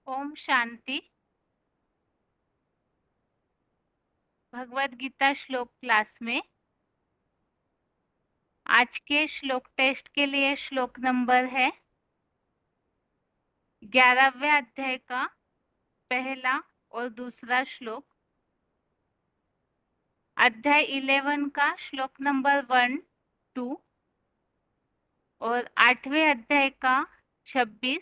ओम शांति। भगवत गीता श्लोक क्लास में आज के श्लोक टेस्ट के लिए श्लोक नंबर है 11वें अध्याय का पहला और दूसरा श्लोक। अध्याय 11 का श्लोक नंबर 1, 2 और 8वें अध्याय का 26,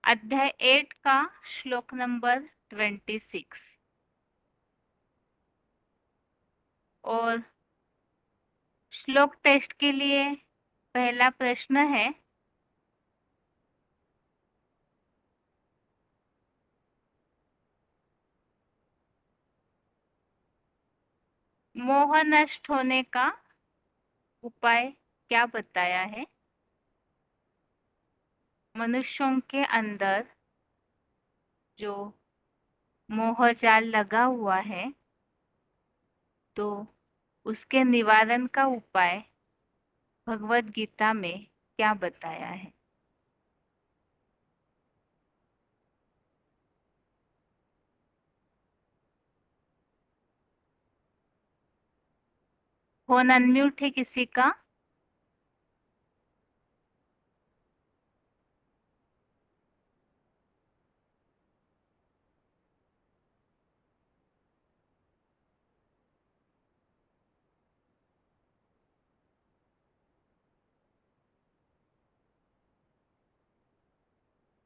अध्याय 8 का श्लोक नंबर 26। और श्लोक टेस्ट के लिए पहला प्रश्न है, मोह नष्ट होने का उपाय क्या बताया है? मनुष्यों के अंदर जो मोह जाल लगा हुआ है तो उसके निवारण का उपाय भगवत गीता में क्या बताया है? फोन अनम्यूट है किसी का?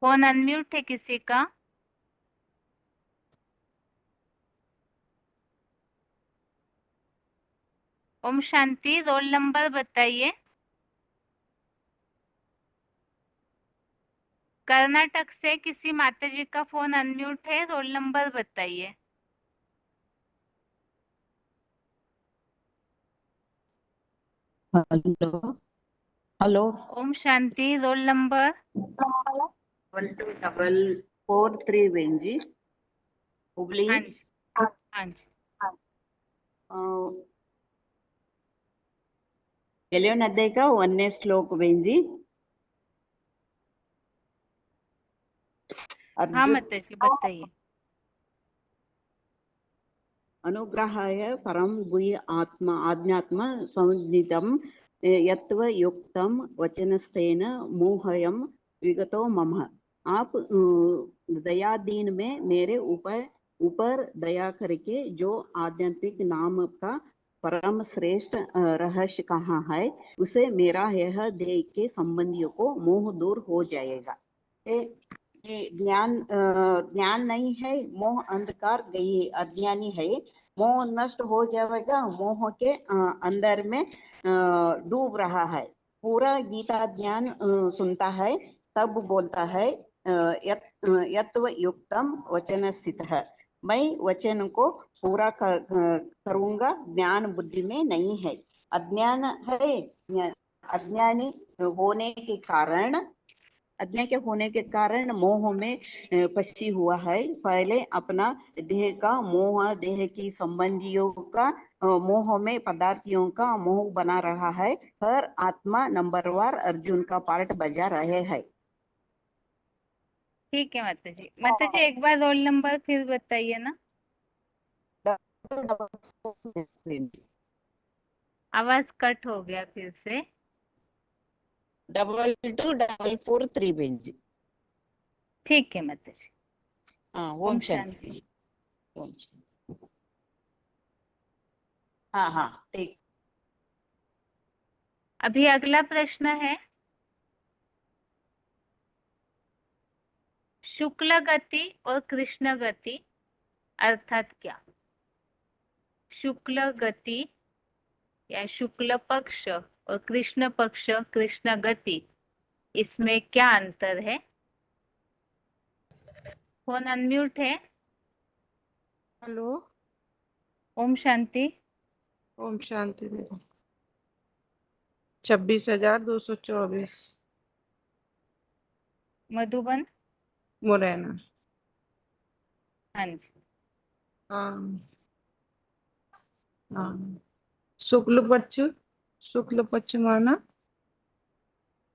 फोन अनम्यूट है किसी का? ओम शांति। रोल नंबर बताइए। कर्नाटक से किसी माता जी का फोन अनम्यूट है, रोल नंबर बताइए। Hello hello. ओम शांति। रोल नंबर 1244 वेंजी हुबली। हाँ जी, हाँ जी। एलियन अध्याय का 1 श्लोक वेंजी। हाँ अर्जुन माता जी बताइए। अनुग्रहाय परम भूय आत्मा आज्ञात्म संज्ञितम यत्व युक्तम वचनस्तेन मोहयम विगतो मम। आप दयादीन में मेरे ऊपर दया करके जो आध्यात्मिक नाम का परम श्रेष्ठ रहस्य कहा है, उसे मेरा यह देह के संबंधियों को मोह दूर हो जाएगा। ज्ञान नहीं है, मोह अंधकार गई, अज्ञानी है, मोह नष्ट हो जाएगा, मोह के अंदर में डूब रहा है। पूरा गीता ज्ञान सुनता है तब बोलता है यत्व युक्तम वचन स्थित है। मैं वचन को पूरा करूंगा, ज्ञान बुद्धि में नहीं है। अज्ञान है, अज्ञानी होने के कारण अज्ञा के होने के कारण मोह में फंसी हुआ है। पहले अपना देह का मोह, देह की संबंधियों का मोह में पदार्थियों का मोह बना रहा है। हर आत्मा नंबरवार अर्जुन का पार्ट बजा रहे हैं। ठीक है माता जी। माता जी एक बार रोल नंबर फिर बताइए ना। आवाज कट हो गया फिर से। 2244 बेंजी। ठीक है माता जी। हाँ, ओम ओम शांति। शांति। ओम शांति। हाँ हाँ, ठीक। अभी अगला प्रश्न है, शुक्ल गति और कृष्ण गति अर्थात क्या? शुक्ल गति या शुक्ल पक्ष और कृष्ण पक्ष, कृष्ण गति, इसमें क्या अंतर है? फोन अनम्यूट है। हेलो। ओम शांति। ओम शांति देवी। 26,224 मधुबन। मुरैना। हाँ जी। हाँ हाँ। शुक्ल पक्ष माना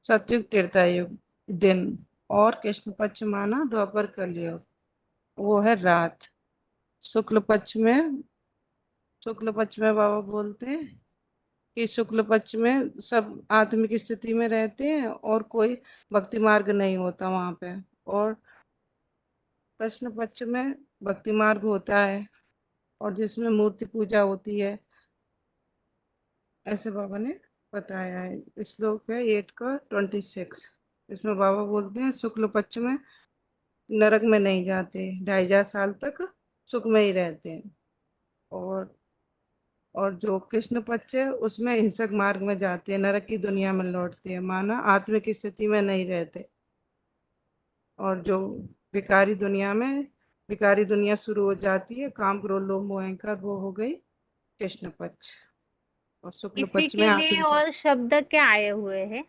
सतयुग त्रेता युग दिन, और कृष्ण पक्ष माना द्वापर कलयुग, वो है रात। शुक्ल पक्ष में बाबा बोलते हैं कि शुक्ल पक्ष में सब आत्मिक स्थिति में रहते हैं और कोई भक्ति मार्ग नहीं होता वहां पे, और कृष्ण पक्ष में भक्ति मार्ग होता है और जिसमें मूर्ति पूजा होती है, ऐसे बाबा ने बताया है। श्लोक है 8 का 26। इसमें बाबा बोलते हैं शुक्ल पक्ष में नरक में नहीं जाते, 2500 तक सुख में ही रहते हैं, और जो कृष्ण पक्ष है उसमें हिंसक मार्ग में जाते हैं, नरक की दुनिया में लौटते हैं, माना आत्मिक स्थिति में नहीं रहते। और जो विकारी दुनिया शुरू हो जाती है, काम क्रोध लोभ मोह अहंकार, वो हो गई कृष्ण पक्ष। और शुक्ल इसी पक्ष में के लिए आत्मिक। और शब्द क्या आए हुए हैं?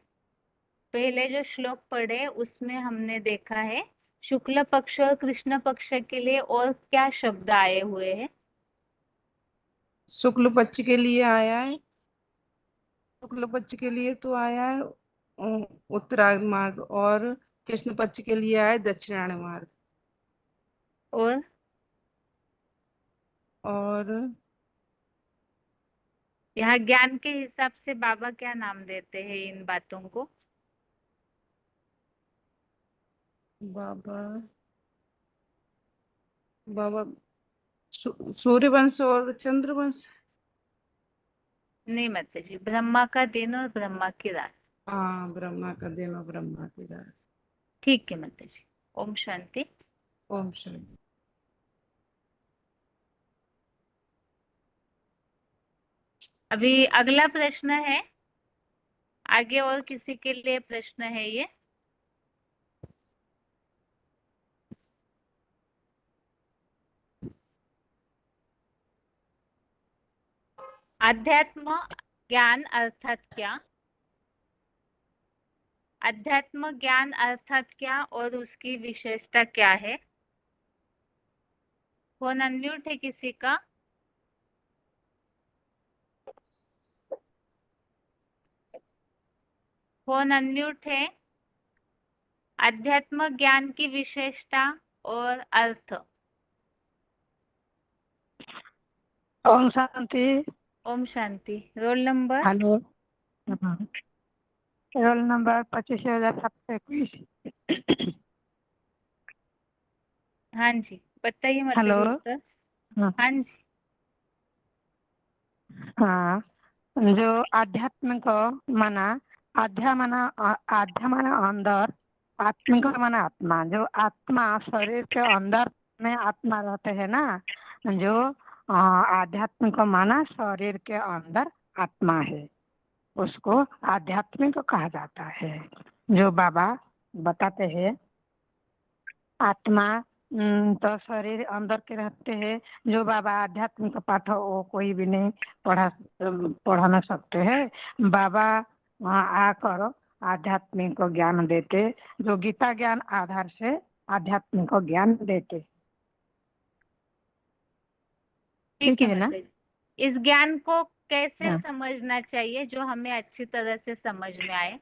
पहले जो श्लोक पढ़े उसमें हमने देखा है शुक्ल पक्ष और कृष्ण पक्ष के लिए और क्या शब्द आए हुए हैं? शुक्ल पक्ष के लिए आया है, शुक्ल पक्ष के लिए तो आया है उत्तरायण मार्ग, और कृष्ण पक्ष के लिए आया है दक्षिणायन मार्ग। और और यहाँ ज्ञान के हिसाब से बाबा क्या नाम देते हैं इन बातों को? बाबा बाबा सूर्यवंश और चंद्रवंश। नहीं माता जी, ब्रह्मा का दिन और ब्रह्मा की रात। हाँ, ब्रह्मा का दिन और ब्रह्मा की रात। ठीक है माता जी। ओम शांति। ओम शांति। अभी अगला प्रश्न है, आगे और किसी के लिए प्रश्न है ये? अध्यात्म ज्ञान अर्थात क्या? अध्यात्म ज्ञान अर्थात क्या और उसकी विशेषता क्या है? फोन अनम्यूट है किसी का? फोन अनम्यूट है। अध्यात्म ज्ञान की विशेषता और अर्थ। ओम शांति। ओम शांति। Roll number? Hello. Roll number 25,721। हाँ जी, बताइए माता हेलो। जी उत्तर। हाँ। हाँ जी। हाँ, जो आध्यात्म को माना, आध्या माना अंदर, आत्मिक माना आत्मा। जो आत्मा शरीर के अंदर में आत्मा रहते हैं ना, जो आध्यात्म को माना शरीर के अंदर आत्मा है, उसको आध्यात्मिक कहा जाता है। जो बाबा बताते हैं आत्मा तो शरीर अंदर के रहते हैं। जो बाबा आध्यात्मिक पाठ वो कोई भी नहीं पढ़ा ना सकते हैं। बाबा वहाँ आकर आध्यात्मिक को ज्ञान देते, जो गीता ज्ञान आधार से आध्यात्मिक को ज्ञान देते। ठीक ठीक है है ना? माता जी। इस ज्ञान को कैसे हाँ। समझना चाहिए जो हमें अच्छी तरह से समझ में आए?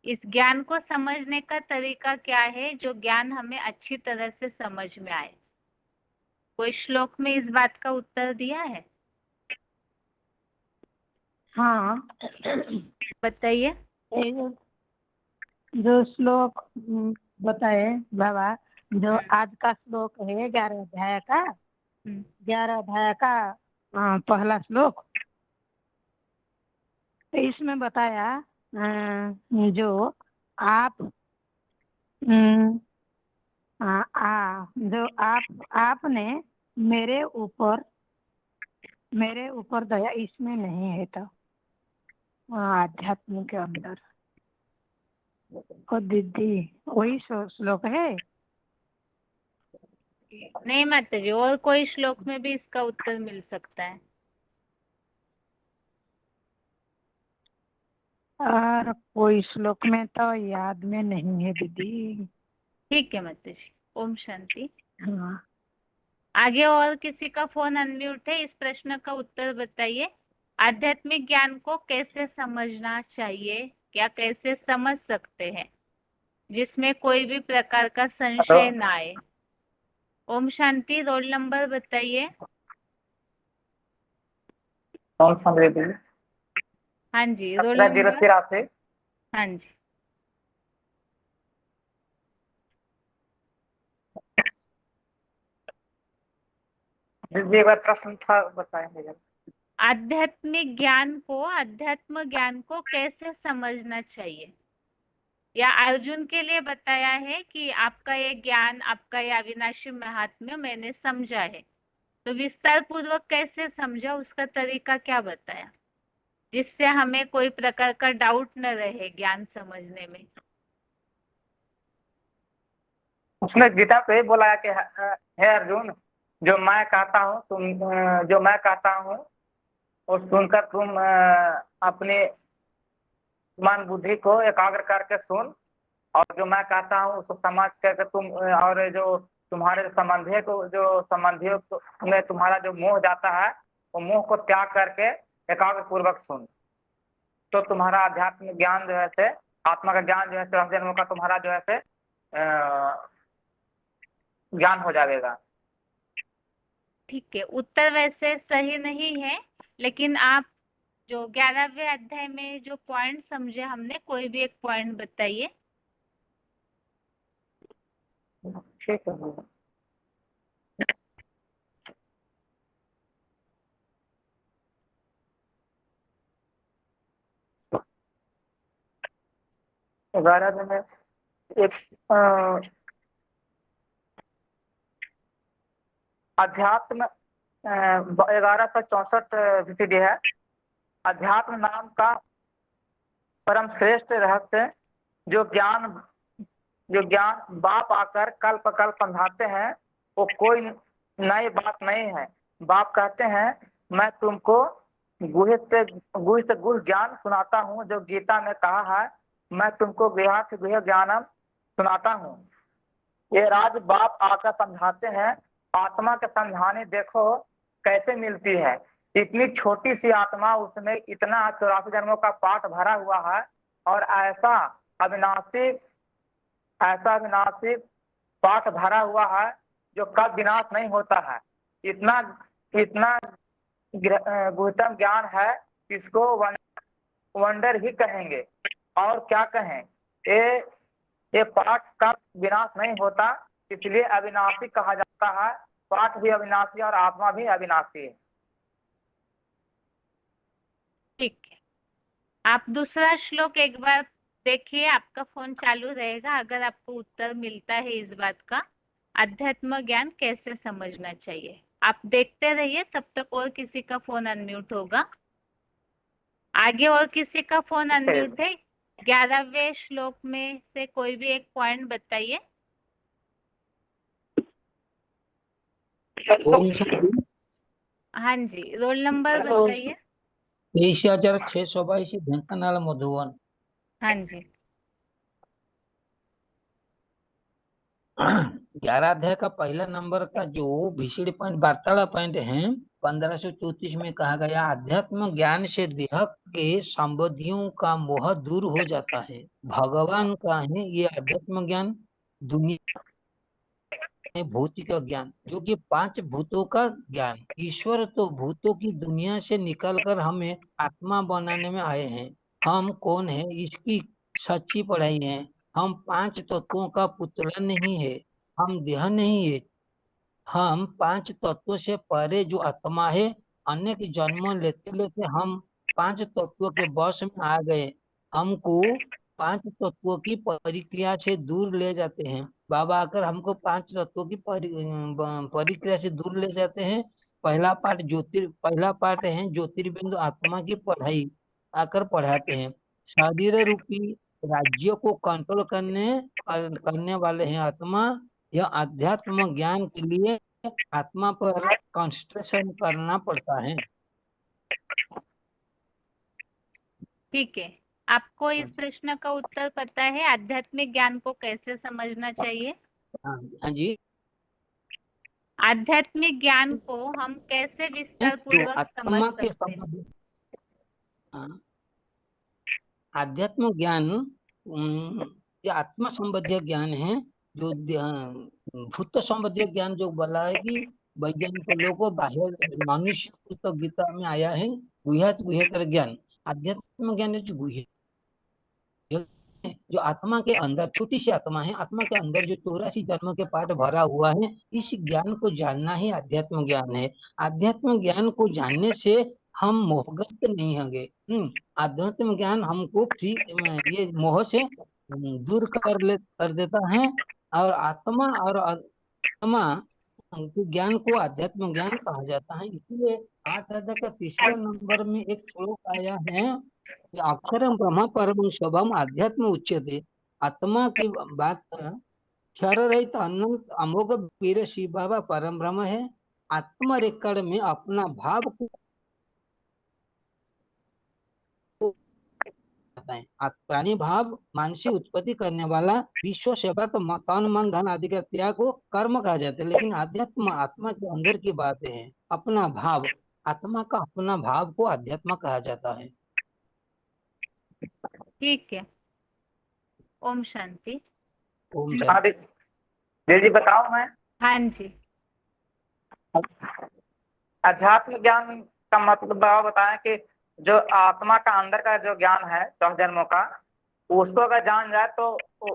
इस ज्ञान को समझने का तरीका क्या है जो ज्ञान हमें अच्छी तरह से समझ में आए? कोई श्लोक में इस बात का उत्तर दिया है? हाँ, बताइए। ये जो श्लोक बताए बाबा, जो हम्म, आज का श्लोक है 11 अध्याय का, हम्म, 11 अध्याय का पहला श्लोक। तो इसमें बताया जो आप अम, जो आपने मेरे ऊपर दया, इसमें नहीं है तो आध्यात्म के अंदर को दीदी वही श्लोक है। नहीं माता जी, और कोई श्लोक में भी इसका उत्तर मिल सकता है। और कोई श्लोक में तो याद में नहीं है दीदी। ठीक है माता जी। ओम शांति। हाँ। आगे और किसी का फोन अनम्यूट है, इस प्रश्न का उत्तर बताइए। आध्यात्मिक ज्ञान को कैसे समझना चाहिए, क्या कैसे समझ सकते हैं? जिसमें कोई भी प्रकार का संशय ना आए। ओम शांति। रोल नंबर बताइए। कौन सा मेरे दिल? हाँ जी, रोल 17 नंबर। 083। हाँ जी, दीदी एक बार प्रश्न था, बताएंगे? अध्यात्म ज्ञान को कैसे समझना चाहिए, या अर्जुन के लिए बताया है कि आपका ये ज्ञान, आपका ये अविनाशी महात्म्य मैंने समझा है, तो विस्तार पूर्वक कैसे समझा, उसका तरीका क्या बताया, जिससे हमें कोई प्रकार का डाउट न रहे ज्ञान समझने में। उसने गीता पे ही बोला है कि हे अर्जुन, जो मैं कहता हूँ जो मैं कहता हूँ वो सुनकर तुम अपनी मन बुद्धि को एकाग्र करके सुन, और जो मैं कहता हूँ उसको समझ करके तुम और जो तुम्हारे संबंधियों में तुम्हारा जो मोह जाता है, वो मोह को त्याग करके एकाग्र पूर्वक सुन, तो तुम्हारा आध्यात्मिक ज्ञान जो है से, आत्मा का ज्ञान जो है से, जन्मों का तुम्हारा जो है से ज्ञान हो जाएगा। ठीक है, उत्तर वैसे सही नहीं है, लेकिन आप जो 11वें अध्याय में जो पॉइंट समझे हमने, कोई भी एक पॉइंट बताइए। ठीक है। 11 दिन में एक अध्यात्म 1164 विधि है। अध्यात्म नाम का परम श्रेष्ठ रहस्य, जो ज्ञान बाप आकर कल्प कल्प समझाते हैं, वो कोई नई बात नहीं है। बाप कहते हैं, मैं तुमको गुह्य से गुह्य ज्ञान सुनाता हूँ, जो गीता में कहा है, मैं तुमको गुह्य ज्ञानम सुनाता हूँ। ये राज बाप आकर समझाते हैं। आत्मा के समझाने देखो कैसे मिलती है। इतनी छोटी सी आत्मा, उसमें इतना 84 जन्मों का पाठ भरा हुआ है, और ऐसा अविनाशी पाठ भरा हुआ है जो कब विनाश नहीं होता है। इतना इतना गुह्यतम ज्ञान है, इसको वंडर ही कहेंगे, और क्या कहें। ये पाठ का विनाश नहीं होता, इसलिए अविनाशी कहा जाता है। पाठ भी अविनाशी और आत्मा भी अविनाशी है। ठीक है, आप दूसरा श्लोक एक बार देखिए, आपका फोन चालू रहेगा अगर आपको उत्तर मिलता है इस बात का, अध्यात्म ज्ञान कैसे समझना चाहिए। आप देखते रहिए, तब तक और किसी का फोन अनम्यूट होगा। आगे और किसी का फोन अनम्यूट है? 11वें श्लोक में से कोई भी एक पॉइंट बताइए। हाँ जी, रोल नंबर बताइए। 23,622 ढेंकानाल मधुबन। हाँ जी, 11 अध्याय का पहला नंबर का जो भीषण पॉइंट, वार्तालाप पॉइंट है, 1534 में कहा गया, अध्यात्म ज्ञान से देह के संबंधियों का मोह दूर हो जाता है। भगवान का है ये अध्यात्म ज्ञान। दुनिया में भौतिक ज्ञान, जो कि 5 भूतों का ज्ञान। ईश्वर तो भूतों की दुनिया से निकलकर हमें आत्मा बनाने में आए हैं। हम कौन है, इसकी सच्ची पढ़ाई है। हम 5 तत्वों का पुतला नहीं है, हम देह नहीं है। हम 5 तत्वों से परे जो आत्मा है, अनेक जन्म लेते लेते हम 5 तत्वों के वश में आ गए। हमको 5 तत्वों की परिक्रिया से दूर ले जाते हैं। बाबा आकर हमको 5 तत्वों की परिक्रिया से दूर ले जाते हैं। पहला पाठ है ज्योतिर्बिंदु आत्मा की पढ़ाई, आकर पढ़ाते हैं। शरीर रूपी राज्यों को कंट्रोल करने वाले हैं आत्मा। यह अध्यात्म ज्ञान के लिए आत्मा पर कंसंट्रेशन करना पड़ता है। ठीक है, आपको इस प्रश्न का उत्तर पता है, आध्यात्मिक ज्ञान को कैसे समझना चाहिए? हाँ जी, आध्यात्मिक ज्ञान को हम कैसे विस्तार जो पूर्वक समझ आत्मा के सकते हैं? संबंध, आध्यात्म ज्ञान ये आत्मा संबंधी ज्ञान है। जो भूत संबंधी ज्ञान जो बोला है कि वैज्ञानिक लोगों बाह्य मनुष्य तो गीता में आया है गुह्यात गुह्यतर ज्ञान। आध्यात्म ज्ञान जो गुह्य जो आत्मा के अंदर छोटी सी आत्मा है, आत्मा के अंदर जो 84 जन्मों के पाठ भरा हुआ है, इस ज्ञान को जानना ही आध्यात्म ज्ञान है। आध्यात्म ज्ञान को जानने से हम मोहग्रस्त नहीं होंगे। आध्यात्म ज्ञान हमको फ्री ये मोह से दूर कर देता है। और आत्मा के ज्ञान को आध्यात्म ज्ञान कहा जाता है। इसलिए आज अध्याय का तीसरे नंबर में एक श्लोक आया है, अक्षरम ब्रह्म परम शुभम आध्यात्म उच्यते। आत्मा की बात क्षर रहित अनंत अमोघ वीर शिव बाबा परम ब्रह्म है। आत्मा रेकड़ में अपना भाव को प्राणी भाव मानसिक उत्पत्ति करने वाला विश्व सेवा तो तन मन धन आदि का त्याग को कर्म कहा जाता है। लेकिन आध्यात्म आत्मा के अंदर की बात है, अपना भाव, आत्मा का अपना भाव को आध्यात्म कहा जाता है। ठीक है, ओम शांति। ओम हाँ शांति। जी बताओ मैं। हाँ जी, अध्यात्म ज्ञान का मतलब बाबा बताएं कि जो आत्मा का अंदर का जो ज्ञान है 10 जन्मों का, उसको अगर जान जाए तो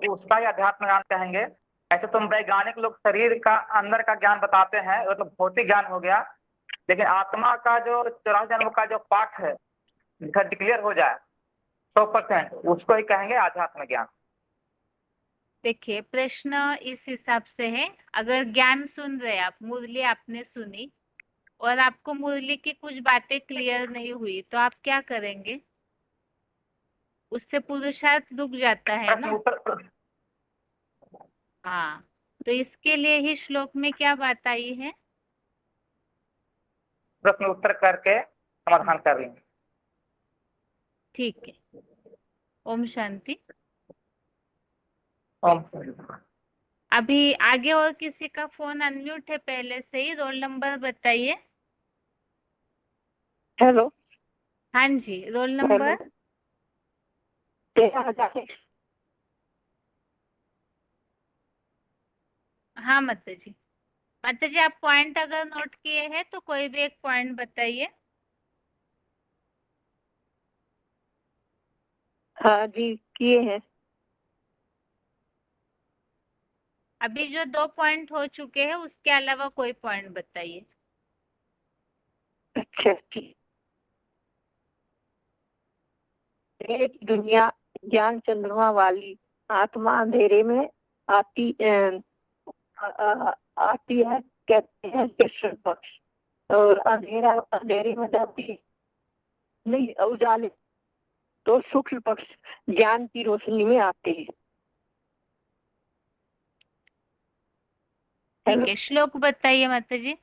उसका ही अध्यात्म ज्ञान कहेंगे। ऐसे तुम वैज्ञानिक लोग शरीर का अंदर का ज्ञान बताते हैं, वो तो भौतिक ज्ञान हो गया। लेकिन आत्मा का जो 84 जन्म का जो पाठ है डिक्लेयर हो जाए 100%, उसको ही कहेंगे आध्यात्म ज्ञान। देखिए प्रश्न इस हिसाब से है, अगर ज्ञान सुन रहे आप, मुरली आपने सुनी और आपको मुरली की कुछ बातें क्लियर नहीं हुई, तो आप क्या करेंगे? उससे पुरुषार्थ रुक जाता है प्रश्न ना। उत्तर हाँ, तो इसके लिए ही श्लोक में क्या बात आई है? प्रश्न उत्तर करके समाधान कर लेंगे। ठीक है, ओम शांति। ओम अभी आगे और किसी का फोन अनम्यूट है पहले से ही, रोल नंबर बताइए। हेलो हाँ जी, रोल हेलो नंबर। 13,000 हाँ माता जी, माता जी आप पॉइंट अगर नोट किए हैं तो कोई भी एक पॉइंट बताइए। हाँ जी किए हैं। अभी जो 2 पॉइंट हो चुके हैं उसके अलावा कोई पॉइंट बताइए। अच्छा ठीक। एक दुनिया ज्ञान चंद्रमा वाली आत्मा अंधेरे में आती आती है, कहते हैं कृष्ण पक्ष। और अंधेरे में जाती नहीं, उजाले तो शुक्ल पक्ष ज्ञान की रोशनी में आते हैं। ठीक है, श्लोक बताइए माता जी।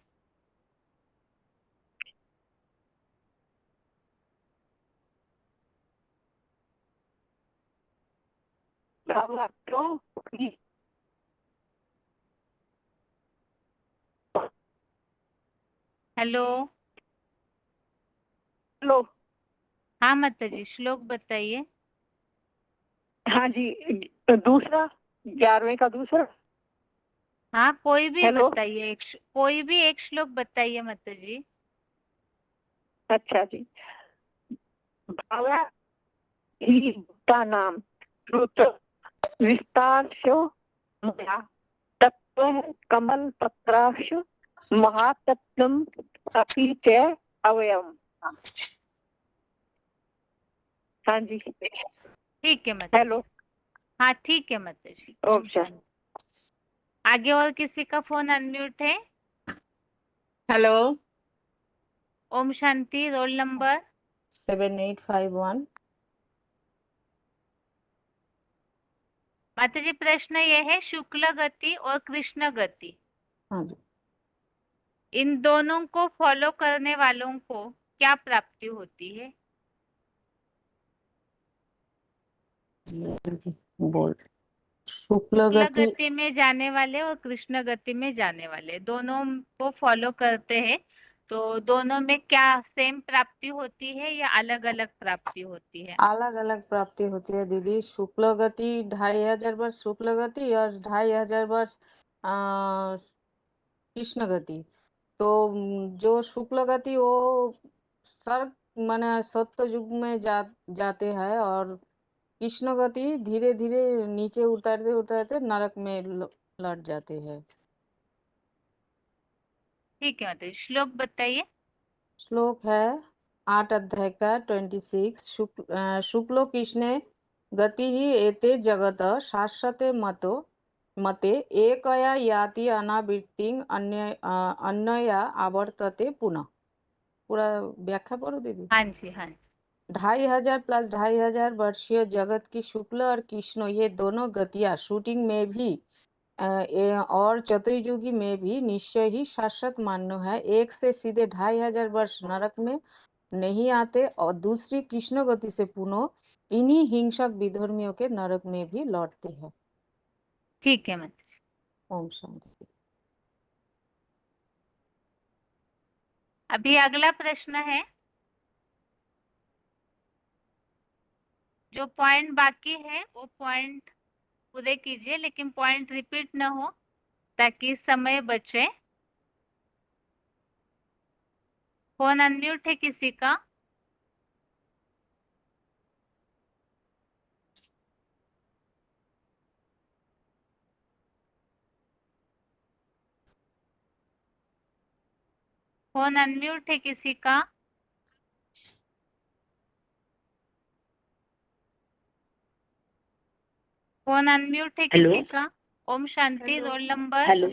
क्यों? हेलो। लो हाँ माता जी, श्लोक बताइए। हाँ जी, दूसरा 11वें का दूसरा। हाँ कोई भी हेलो बताइए, कोई भी एक श्लोक बताइए माता जी। अच्छा जी। भावा ही का नाम श्रुत विस्तारशो मया तत्व कमल पत्राक्ष महातत्वम अपि च अवयम। हाँ जी ठीक है माता जी। हेलो हाँ ठीक है माता जी, ओम ओम शांति। आगे और किसी का फोन अनम्यूट है? हेलो ओम शांति, रोल नंबर। 7851। माता जी प्रश्न ये है, शुक्ल गति और कृष्ण गति, हाँ जी, इन दोनों को फॉलो करने वालों को क्या प्राप्ति होती है? बोल। शुक्ल शुक्ल गति गति में जाने वाले और कृष्ण गति में जाने वाले दोनों को फॉलो करते हैं, तो दोनों में क्या सेम प्राप्ति होती है या अलग अलग प्राप्ति होती है? अलग अलग प्राप्ति होती है दीदी। शुक्ल गति 2500 वर्ष शुक्ल गति और 2500 वर्ष कृष्ण गति। तो जो शुक्ल गति वो सर्ग माने सत्य युग में जाते हैं और कृष्ण गति धीरे धीरे नीचे उतरते उतरते नरक में लौट जाते हैं। ठीक है माताजी, श्लोक बताइए। श्लोक है 8 अध्याय का 26। शुक्लो कृष्णे गति ही एते जगत शाश्वते मते एकया याति अनावृत्तिं अन्यया आवर्तते पुनः। पूरा व्याख्या पढ़ो दीदी। हाँ जी, हाँ जी। 2500 प्लस 2500 वर्षीय जगत की शुक्ल और कृष्ण ये दोनों गतियां शूटिंग में भी और चतुर्युगी में भी निश्चय ही शाश्वत मान्य है। एक से सीधे 2500 वर्ष नरक में नहीं आते और दूसरी कृष्ण गति से पुनः इन्हीं हिंसक विधर्मियों के नरक में भी लौटते हैं। ठीक है माताजी। ओम शांति। अभी अगला प्रश्न है, जो पॉइंट बाकी है वो पॉइंट पूरे कीजिए, लेकिन पॉइंट रिपीट न हो ताकि समय बचे। फोन अनम्यूट है किसी का? फोन अनम्यूट है किसी का? फोन अनम्यूट है हेलो किसी का? Om Shanti. Hello. Roll number? Hello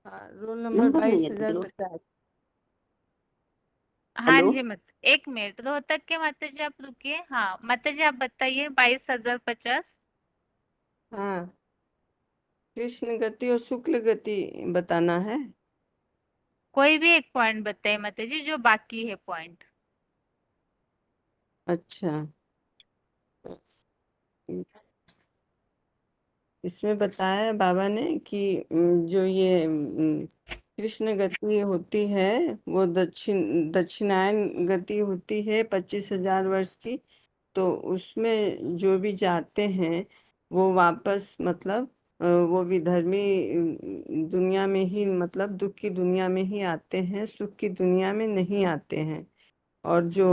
हाँ, रोल नंबर नंबर नहीं है 22,050। हाँ हेलो जी मत, एक मिनट रोहतक के माता जी आप रुकिए। हाँ माता जी आप बताइए 22,050। हाँ, कृष्ण गति और शुक्ल गति बताना है। कोई भी एक पॉइंट बताइए माता जी जो बाकी है पॉइंट। अच्छा, इसमें बताया बाबा ने कि जो ये कृष्ण गति होती है वो दक्षिणायन गति होती है 25,000 वर्ष की। तो उसमें जो भी जाते हैं वो वापस मतलब वो विधर्मी दुनिया में ही मतलब दुख की दुनिया में ही आते हैं, सुख की दुनिया में नहीं आते हैं। और जो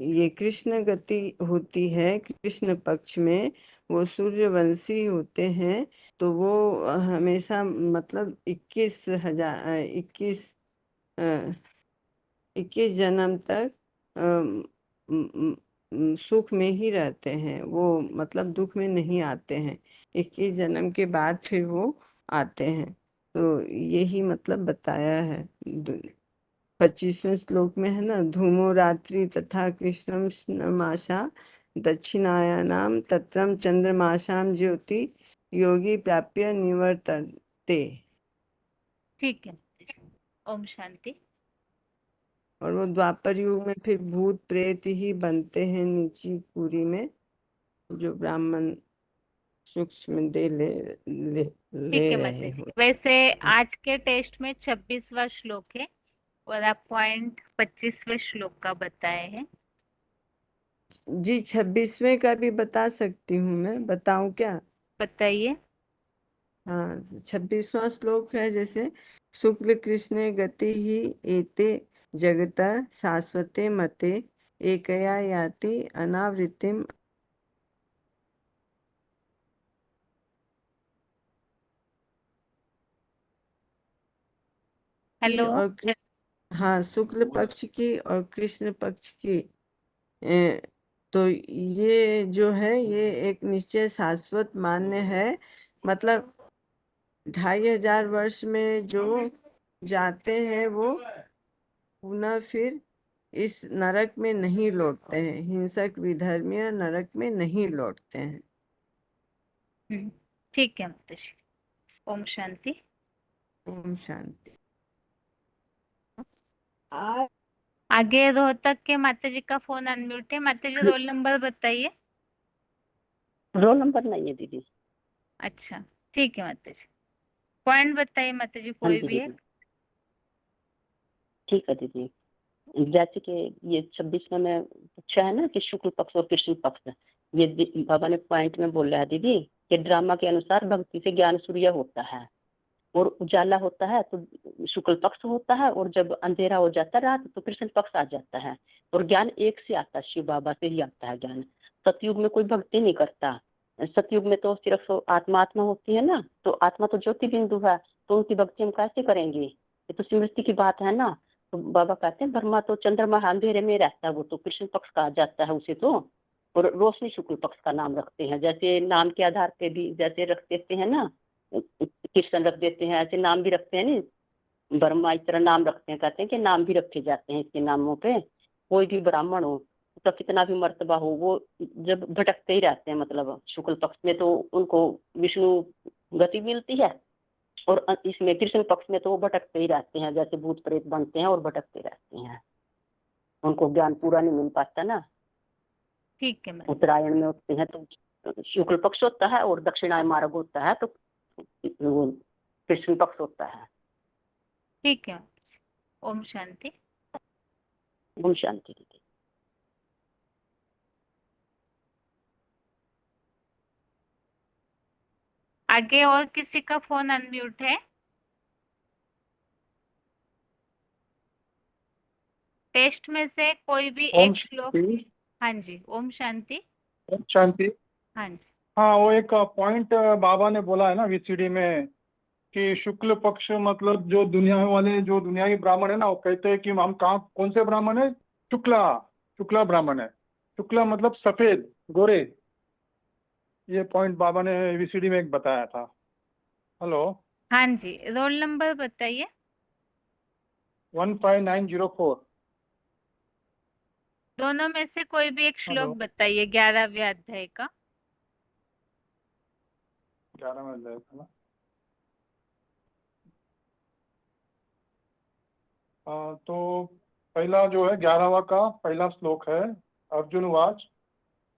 ये कृष्ण गति होती है कृष्ण पक्ष में वो सूर्यवंशी होते हैं। तो वो हमेशा मतलब 21 जन्म तक अम, सुख में ही रहते हैं। वो मतलब दुख में नहीं आते हैं। 21 जन्म के बाद फिर वो आते हैं। तो यही मतलब बताया है 25वें श्लोक में है ना। धूमो रात्रि तथा कृष्णम स्नमाशा दक्षिणायानाम तत्रम चंद्रमाशाम ज्योति योगी प्राप्य निवर्तते। ठीक है माता जी। ओम शांति। और वो द्वापर युग में फिर भूत प्रेत ही बनते हैं नीची पूरी में, जो ब्राह्मण सूक्ष्म दे ले ठीक है माता रहे जी। हो। वैसे आज के टेस्ट में 26वां श्लोक है और आप पॉइंट 25वें श्लोक का बताए हैं। जी 26वें का भी बता सकती हूँ, मैं बताऊं क्या? बताइए। हाँ, 26वां श्लोक है जैसे शुक्ल कृष्ण गति ही एते जगता शाश्वते मते एकया याति अनावृत्तिम। की हेलो। और हाँ, शुक्ल पक्ष की और कृष्ण पक्ष की ए, तो ये जो है ये एक निश्चय शाश्वत मान्य है। मतलब 2500 वर्ष में जो जाते हैं वो पुनः फिर इस नरक में नहीं लौटते हैं। हिंसक विधर्मीय नरक में नहीं लौटते हैं। ठीक है माता जी। ओम शांति। ओम शांति। आगे रोहतक के माता जी का फोन अनम्यूट है। माता जी रोल नंबर बताइए। रोल नंबर नहीं है दीदी। अच्छा ठीक है माता जी। पॉइंट बताइए माता जी हाँ कोई जी भी है। दीदी। ठीक है दीदी। जैसे कि ये 26 में मैं पूछा है ना कि शुक्ल पक्ष और कृष्ण पक्ष, ये बाबा ने पॉइंट में बोला है दीदी कि ड्रामा के अनुसार भक्ति से ज्ञान सूर्य होता है और उजाला होता है तो शुक्ल पक्ष होता है, और जब अंधेरा हो जाता है रात तो कृष्ण पक्ष आ जाता है, और ज्ञान एक से आता है, शिव बाबा से ही आता है ज्ञान। सतयुग में कोई भक्ति नहीं करता, सतयुग में तो सिर्फ आत्मा आत्मा होती है ना, तो आत्मा तो ज्योति बिंदु है, तो उनकी भक्ति हम कैसे करेंगे, ये तो स्मृति की बात है ना। तो बाबा कहते हैं ब्रह्मा तो चंद्रमा अंधेरे में रहता है, वो तो कृष्ण पक्ष कहा जाता है उसे तो, और रोशनी शुक्ल पक्ष का नाम रखते हैं। जैसे नाम के आधार पे भी जैसे रख देते हैं ना, कृष्ण रख देते हैं, ऐसे नाम भी रखते हैं नहीं, ब्रह्मा इस तरह नाम रखते हैं, कहते हैं कि नाम भी रखे जाते हैं इसके नामों पे। कोई भी ब्राह्मण हो तो कितना भी मर्तबा हो, वो जब भटकते ही रहते हैं, मतलब शुक्ल पक्ष में तो उनको विष्णु गति मिलती है, और इसमें कृष्ण पक्ष में तो वो भटकते ही रहते हैं, जैसे भूत प्रेत बनते हैं और भटकते रहते हैं, उनको ज्ञान पूरा नहीं मिल पाता ना। ठीक है मैम। उत्तरायण में उठते हैं तो शुक्ल पक्ष होता है, और दक्षिणायन मार्ग होता है तो वो कृष्ण पक्ष होता है। ठीक है। ओम शांति। ओम शांति दीदी। आगे और किसी का फोन अनम्यूट है? टेस्ट में से कोई भी ओम एक श्लोक। शांति। हाँ जी, ओम शांति। ओम शांति। हाँ जी। हाँ, वो एक पॉइंट बाबा ने बोला है ना वीसीडी में कि शुक्ल पक्ष मतलब जो दुनिया वाले जो दुनियावी ब्राह्मण है ना, वो कहते हैं कि हम कहाँ कौन से ब्राह्मण है, शुक्ला शुक्ला ब्राह्मण है। शुक्ला मतलब सफेद गोरे, ये पॉइंट बाबा ने वीसीडी में एक बताया था। हेलो। हाँ जी, रोल नंबर बताइए। 15904। दोनों में से कोई भी एक श्लोक हेलो। बताइए 11वें अध्याय का। 11 में था ना। तो पहला जो है 11वां का पहला श्लोक है। अर्जुन वाच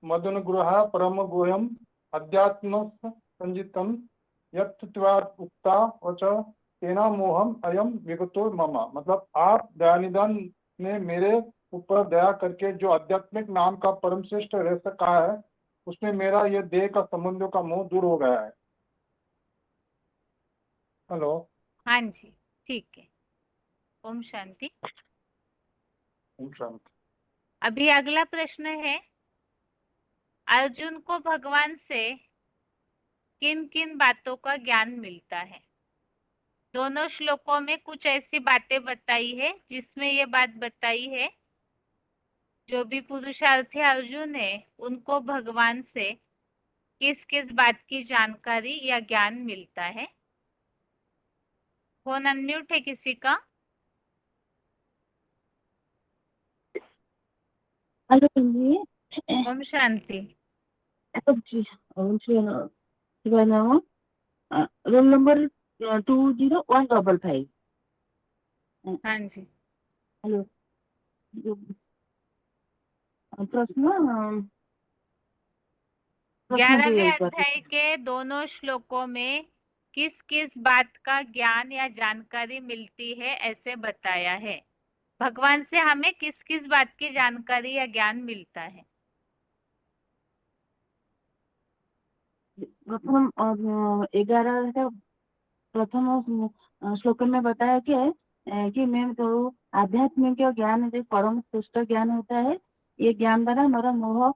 मदनुग्रह परम गुह्यम अध्यात्म संजितम यत्त्वात् उक्ता वच तेना मोहम अयम विगतो मम। मतलब आप दयानिधन ने मेरे ऊपर दया करके जो आध्यात्मिक नाम का परम श्रेष्ठ रहस्य कहा है, उसमें मेरा ये देह का संबंधों का मोह दूर हो गया है। हेलो। हाँ जी, ठीक है। ओम शांति। ओम शांति। अभी अगला प्रश्न है, अर्जुन को भगवान से किन किन बातों का ज्ञान मिलता है? दोनों श्लोकों में कुछ ऐसी बातें बताई है जिसमें ये बात बताई है, जो भी पुरुषार्थी अर्जुन है उनको भगवान से किस किस बात की जानकारी या ज्ञान मिलता है। फोन अनम्यूट है किसी का? हेलो जी। ओम शांति। ओम शिवाय नमः। Roll number 20155। हाँ जी। हेलो। प्रश्न 11वें एक बार अध्याय के दोनों श्लोकों में किस किस बात का ज्ञान या जानकारी मिलती है ऐसे बताया है। भगवान से हमें किस किस बात की जानकारी या ज्ञान मिलता है? प्रथम 11 का प्रथम श्लोक में बताया क्या है कि मैं तो आध्यात्मिक ज्ञान जो परम श्रेष्ठ ज्ञान होता है, ये ज्ञान द्वारा मेरा मोह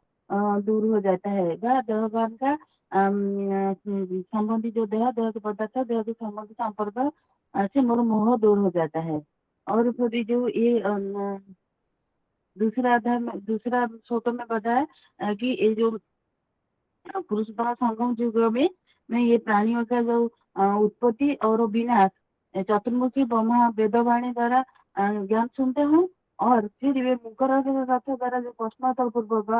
दूर हो जाता है। देहभान का संबंधी जो देह के पदार्थ देह के संबंधी संपर्क से मेरा मोह दूर हो जाता है। और फिर जो ये दूसरा अध्याय में दूसरा श्लोक में बताया कि ये जो पुरुष संगम युग में ये प्राणियों का जो उत्पत्ति और विनाश चतुर्मुखी ब्रह्मा वेदवाणी द्वारा ज्ञान सुनते हूँ, और फिर वे मुकर तत्व द्वारा जो प्रश्नोत्तर पूर्वक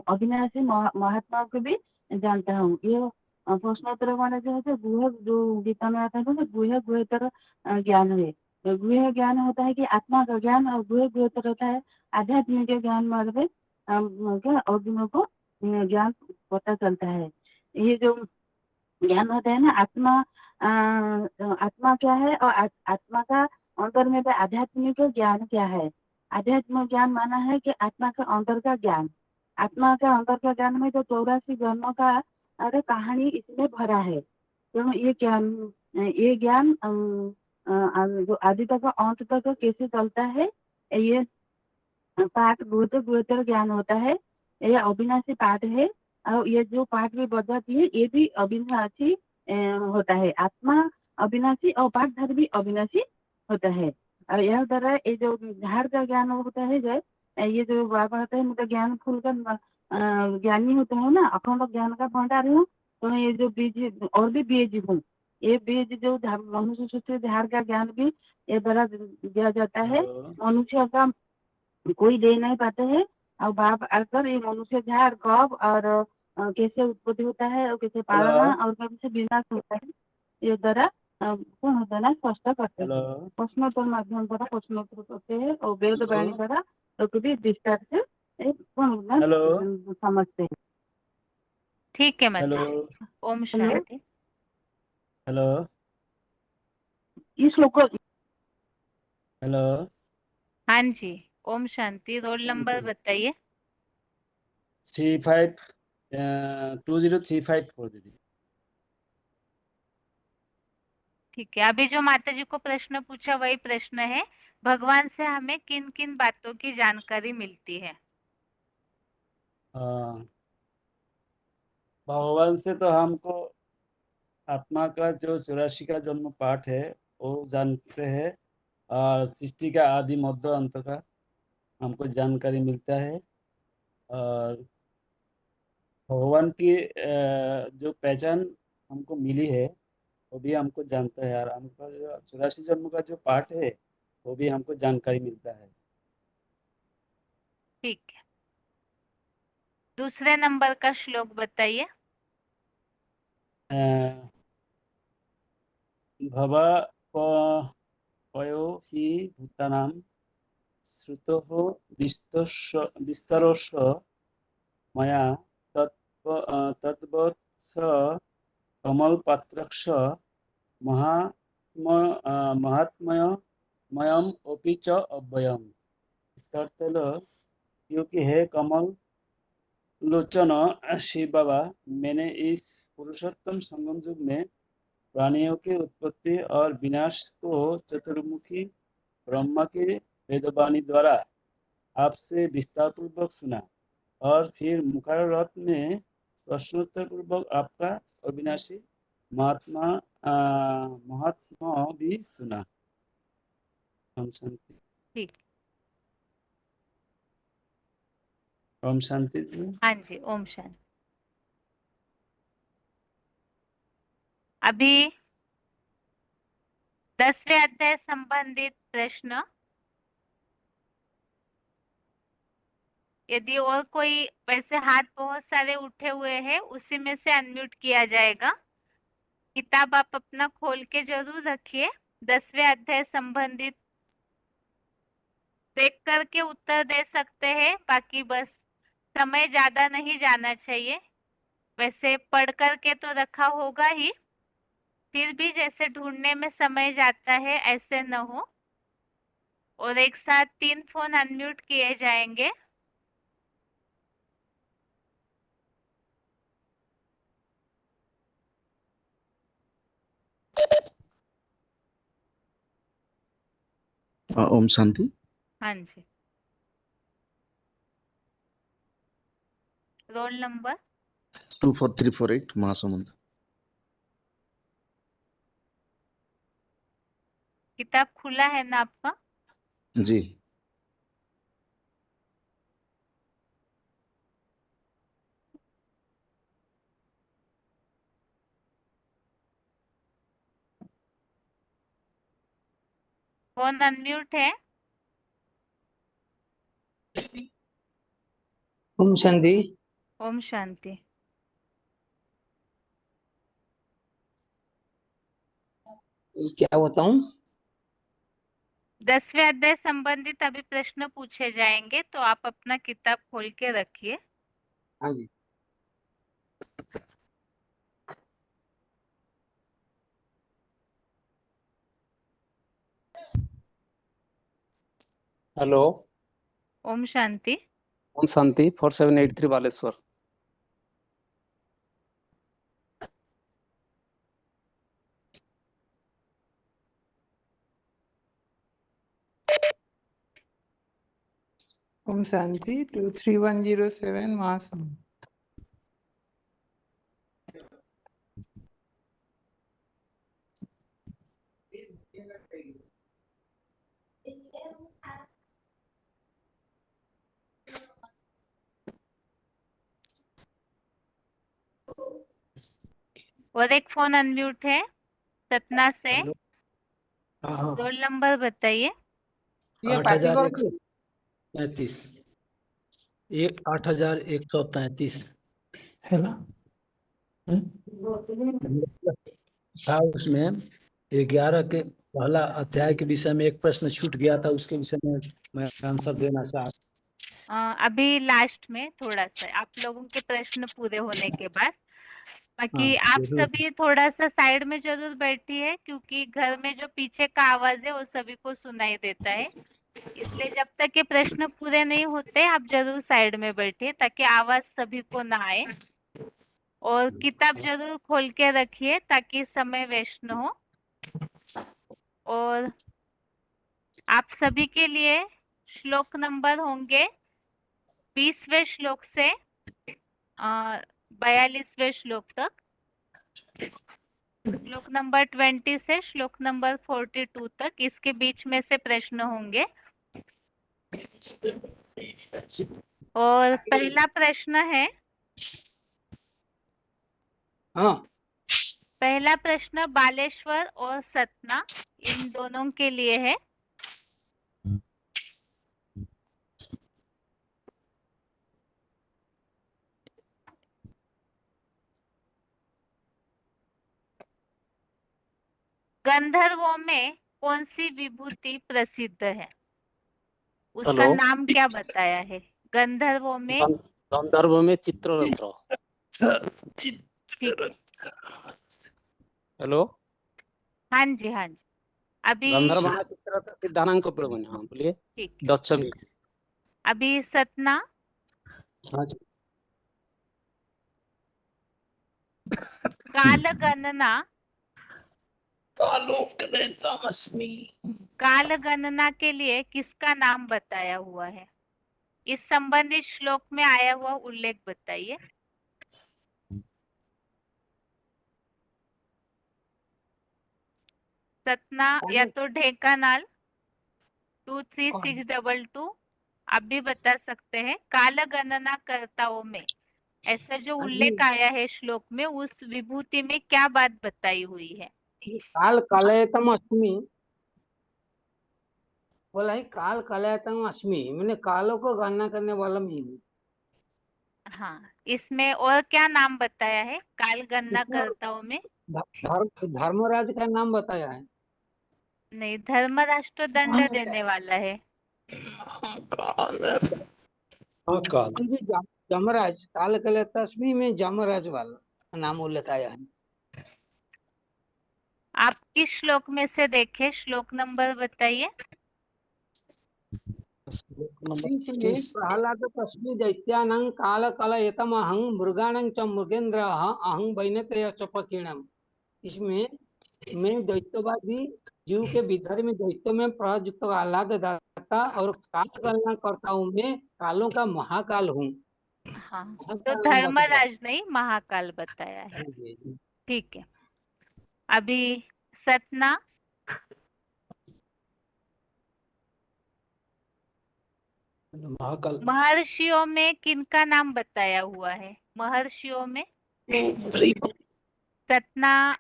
अविनाशी महात्मा को भी जानता हूँ। ये प्रश्नोत्तर माने जो है गुह, जो गीता में आता है गुह गुहेतर ज्ञान है। गुह ज्ञान होता है कि आत्मा का ज्ञान, और गुह गुहेतर होता है आध्यात्मिक ज्ञान मार्ग में क्या अर्जुन को ज्ञान पता चलता है। ये जो ज्ञान होता है ना आत्मा। आत्मा क्या है और आत्मा का अंतर में आध्यात्मिक ज्ञान क्या है। आध्यात्मिक ज्ञान माना है कि आत्मा का अंतर का ज्ञान। आत्मा का अंतर का ज्ञान में तो 84 जन्मों का अरे कहानी इसमें भरा है। तो ये ज्ञान जो आदि तक अंत तक कैसे चलता है, ये पाठ बहुत गुरुतर ज्ञान होता है। ये अविनाशी पाठ है और ये जो पाठ भी बजाती है ये भी अविनाशी होता है। आत्मा अविनाशी और पाठधारी भी अविनाशी होता है। और यह द्वारा ये जो झाड़ का ज्ञान होता है जो ये जो बाबा होता है मतलब ज्ञान फूल का ज्ञानी होता है ना, अखंड ज्ञान का भंडार हूँ। तो ये जो बीज और भी बीज हूँ, ये बीज जो मनुष्य से झाड़ का ज्ञान भी ये द्वारा दिया जाता है। मनुष्य का कोई दे नहीं पाते हैं। और बाप आकर ये मनुष्य झाड़ कब और कैसे उत्पत्ति होता है और कैसे पालना और कैसे विनाश होता है ये द्वारा कौन होता है ना स्पष्ट करते हैं। प्रश्नोत्तर माध्यम द्वारा प्रश्नोत्तर करते हैं और वेद वाणी द्वारा तो कभी विस्तार से कौन होता समझते हैं। ठीक है माता जी। ओम शांति। इस श्लोक हाँ जी, ओम शांति। रोल नंबर बताइए। 2035 दीदी। ठीक है, अभी जो माता जी को प्रश्न पूछा वही प्रश्न है, भगवान से हमें किन किन बातों की जानकारी मिलती है। भगवान से तो हमको आत्मा का जो 84 का जन्म पाठ है वो जानते हैं और सृष्टि का आदि मध्य अंत का हमको जानकारी मिलता है। और भगवान की जो पहचान हमको मिली है वो भी हमको जानता है और हमको 84 जन्म का जो पाठ है वो भी हमको जानकारी मिलता है। ठीक है, दूसरे नंबर का श्लोक बताइए। भव पयो हि भूतानां श्रुतः विस्तरश मया तद्वत्स कमलपत्रक्ष महात्म्यमयम् अपि च अव्ययम्। इसका अर्थ है क्योंकि है कमल लोचन शिव बाबा, मैंने इस पुरुषोत्तम संगम युग में प्राणियों की उत्पत्ति और विनाश को चतुर्मुखी ब्रह्मा के वेदवाणी द्वारा आपसे विस्तार पूर्वक सुना और फिर मुखाररथ में प्रश्नोत्तर पूर्वक आपका अविनाशी महात्मा भी सुना। ओम शांति। ठीक, ओम शांति। हाँ जी, ओम शांति। अभी 10वें अध्याय संबंधित प्रश्न, यदि और कोई वैसे हाथ बहुत सारे उठे हुए हैं उसी में से अनम्यूट किया जाएगा। किताब आप अपना खोल के जरूर रखिए। 10वें अध्याय संबंधित देख करके उत्तर दे सकते हैं, बाकी बस समय ज्यादा नहीं जाना चाहिए। वैसे पढ़ करके तो रखा होगा ही, फिर भी जैसे ढूंढने में समय जाता है ऐसे न हो। और एक साथ 3 फोन अनम्यूट किए जाएंगे। ओम शांति। हाँ जी, रोल नंबर 24348 महासमुंद। किताब खुला है ना आपका? जी। फोन अनम्यूट है? ओम शांति। ओम शांति। क्या बताऊं? 10वें अध्याय संबंधित अभी प्रश्न पूछे जाएंगे, तो आप अपना किताब खोल के रखिए। हाँ जी। हेलो। ओम शांति। ओम शांति 4783 बालेश्वर। ओम शांति 23107 मासम। और एक फोन अनम्यूट है सतना से। हेलो। हाँ रोल नंबर बताइए। ये 8133 8133 है ना। था उसमें 11 के पहला अध्याय के विषय में एक प्रश्न छूट गया था, उसके विषय में मैं आंसर देना चाहता। अभी लास्ट में थोड़ा सा आप लोगों के प्रश्न पूरे होने के बाद, बाकी आप जरूर। सभी थोड़ा सा साइड में जरूर बैठिए, क्योंकि घर में जो पीछे का आवाज है वो सभी को सुनाई देता है। इसलिए जब तक ये प्रश्न पूरे नहीं होते आप जरूर साइड में बैठिए, ताकि आवाज सभी को ना आए। और किताब जरूर खोल के रखिए ताकि समय वेस्ट न हो। और आप सभी के लिए श्लोक नंबर होंगे 20वें श्लोक से 42वें श्लोक तक। श्लोक नंबर 20 से श्लोक नंबर 42 तक, इसके बीच में से प्रश्न होंगे। और पहला प्रश्न है, हाँ। पहला प्रश्न बालेश्वर और सतना इन दोनों के लिए है। गंधर्वों में कौन सी विभूति प्रसिद्ध है? उसका हेलो। नाम क्या बताया है? गंधर्वों में गंधर्व में चित्ररथ। ठीक है। हेलो। हाँ जी हाँ जी। अभी गंधर्व में चित्ररथ सिद्धांत प्रभु। हाँ बोलिए। ठीक है। 1026। अभी सतना हाँ जी। काल गणना, काल गणना के लिए किसका नाम बताया हुआ है? इस संबंधित श्लोक में आया हुआ उल्लेख बताइए। सतना या तो ढेंकानाल 23622 आप भी बता सकते हैं। काल गणना कर्ताओं में ऐसा जो उल्लेख आया है श्लोक में, उस विभूति में क्या बात बताई हुई है? काल कलयतम अस्मि, बोला है काल कलयतम अस्मि, मैंने कालों को गणना करने वाला मैं हूँ। हाँ, इसमें और क्या नाम बताया है काल गणना कर्ताओं में? धर्मराज का नाम बताया है। नहीं, धर्मराष्ट्र दंड देने वाला है। जमराज, काल कलयतस्मि में जमराज वाला नाम उल्लेख आया है। आप किस श्लोक में से देखें? श्लोक नंबर बताइए। प्रहलाद तस्मि दैत्यानां काल कलयतम अहं मृगाणां च मृगेंद्र अहं वैनतेय च पक्षिणाम्। इसमें मैं दैत्यवादी जीव के विधर में दैत्य में प्रयुक्त आह्लाद दाता और काल गणना करता हूँ, मैं कालों का महाकाल हूँ। हाँ, तो धर्मराज नहीं महाकाल बताया है। ठीक है। अभी सतना महाकाल महर्षियों में किनका नाम बताया हुआ है? महर्षियों में सतना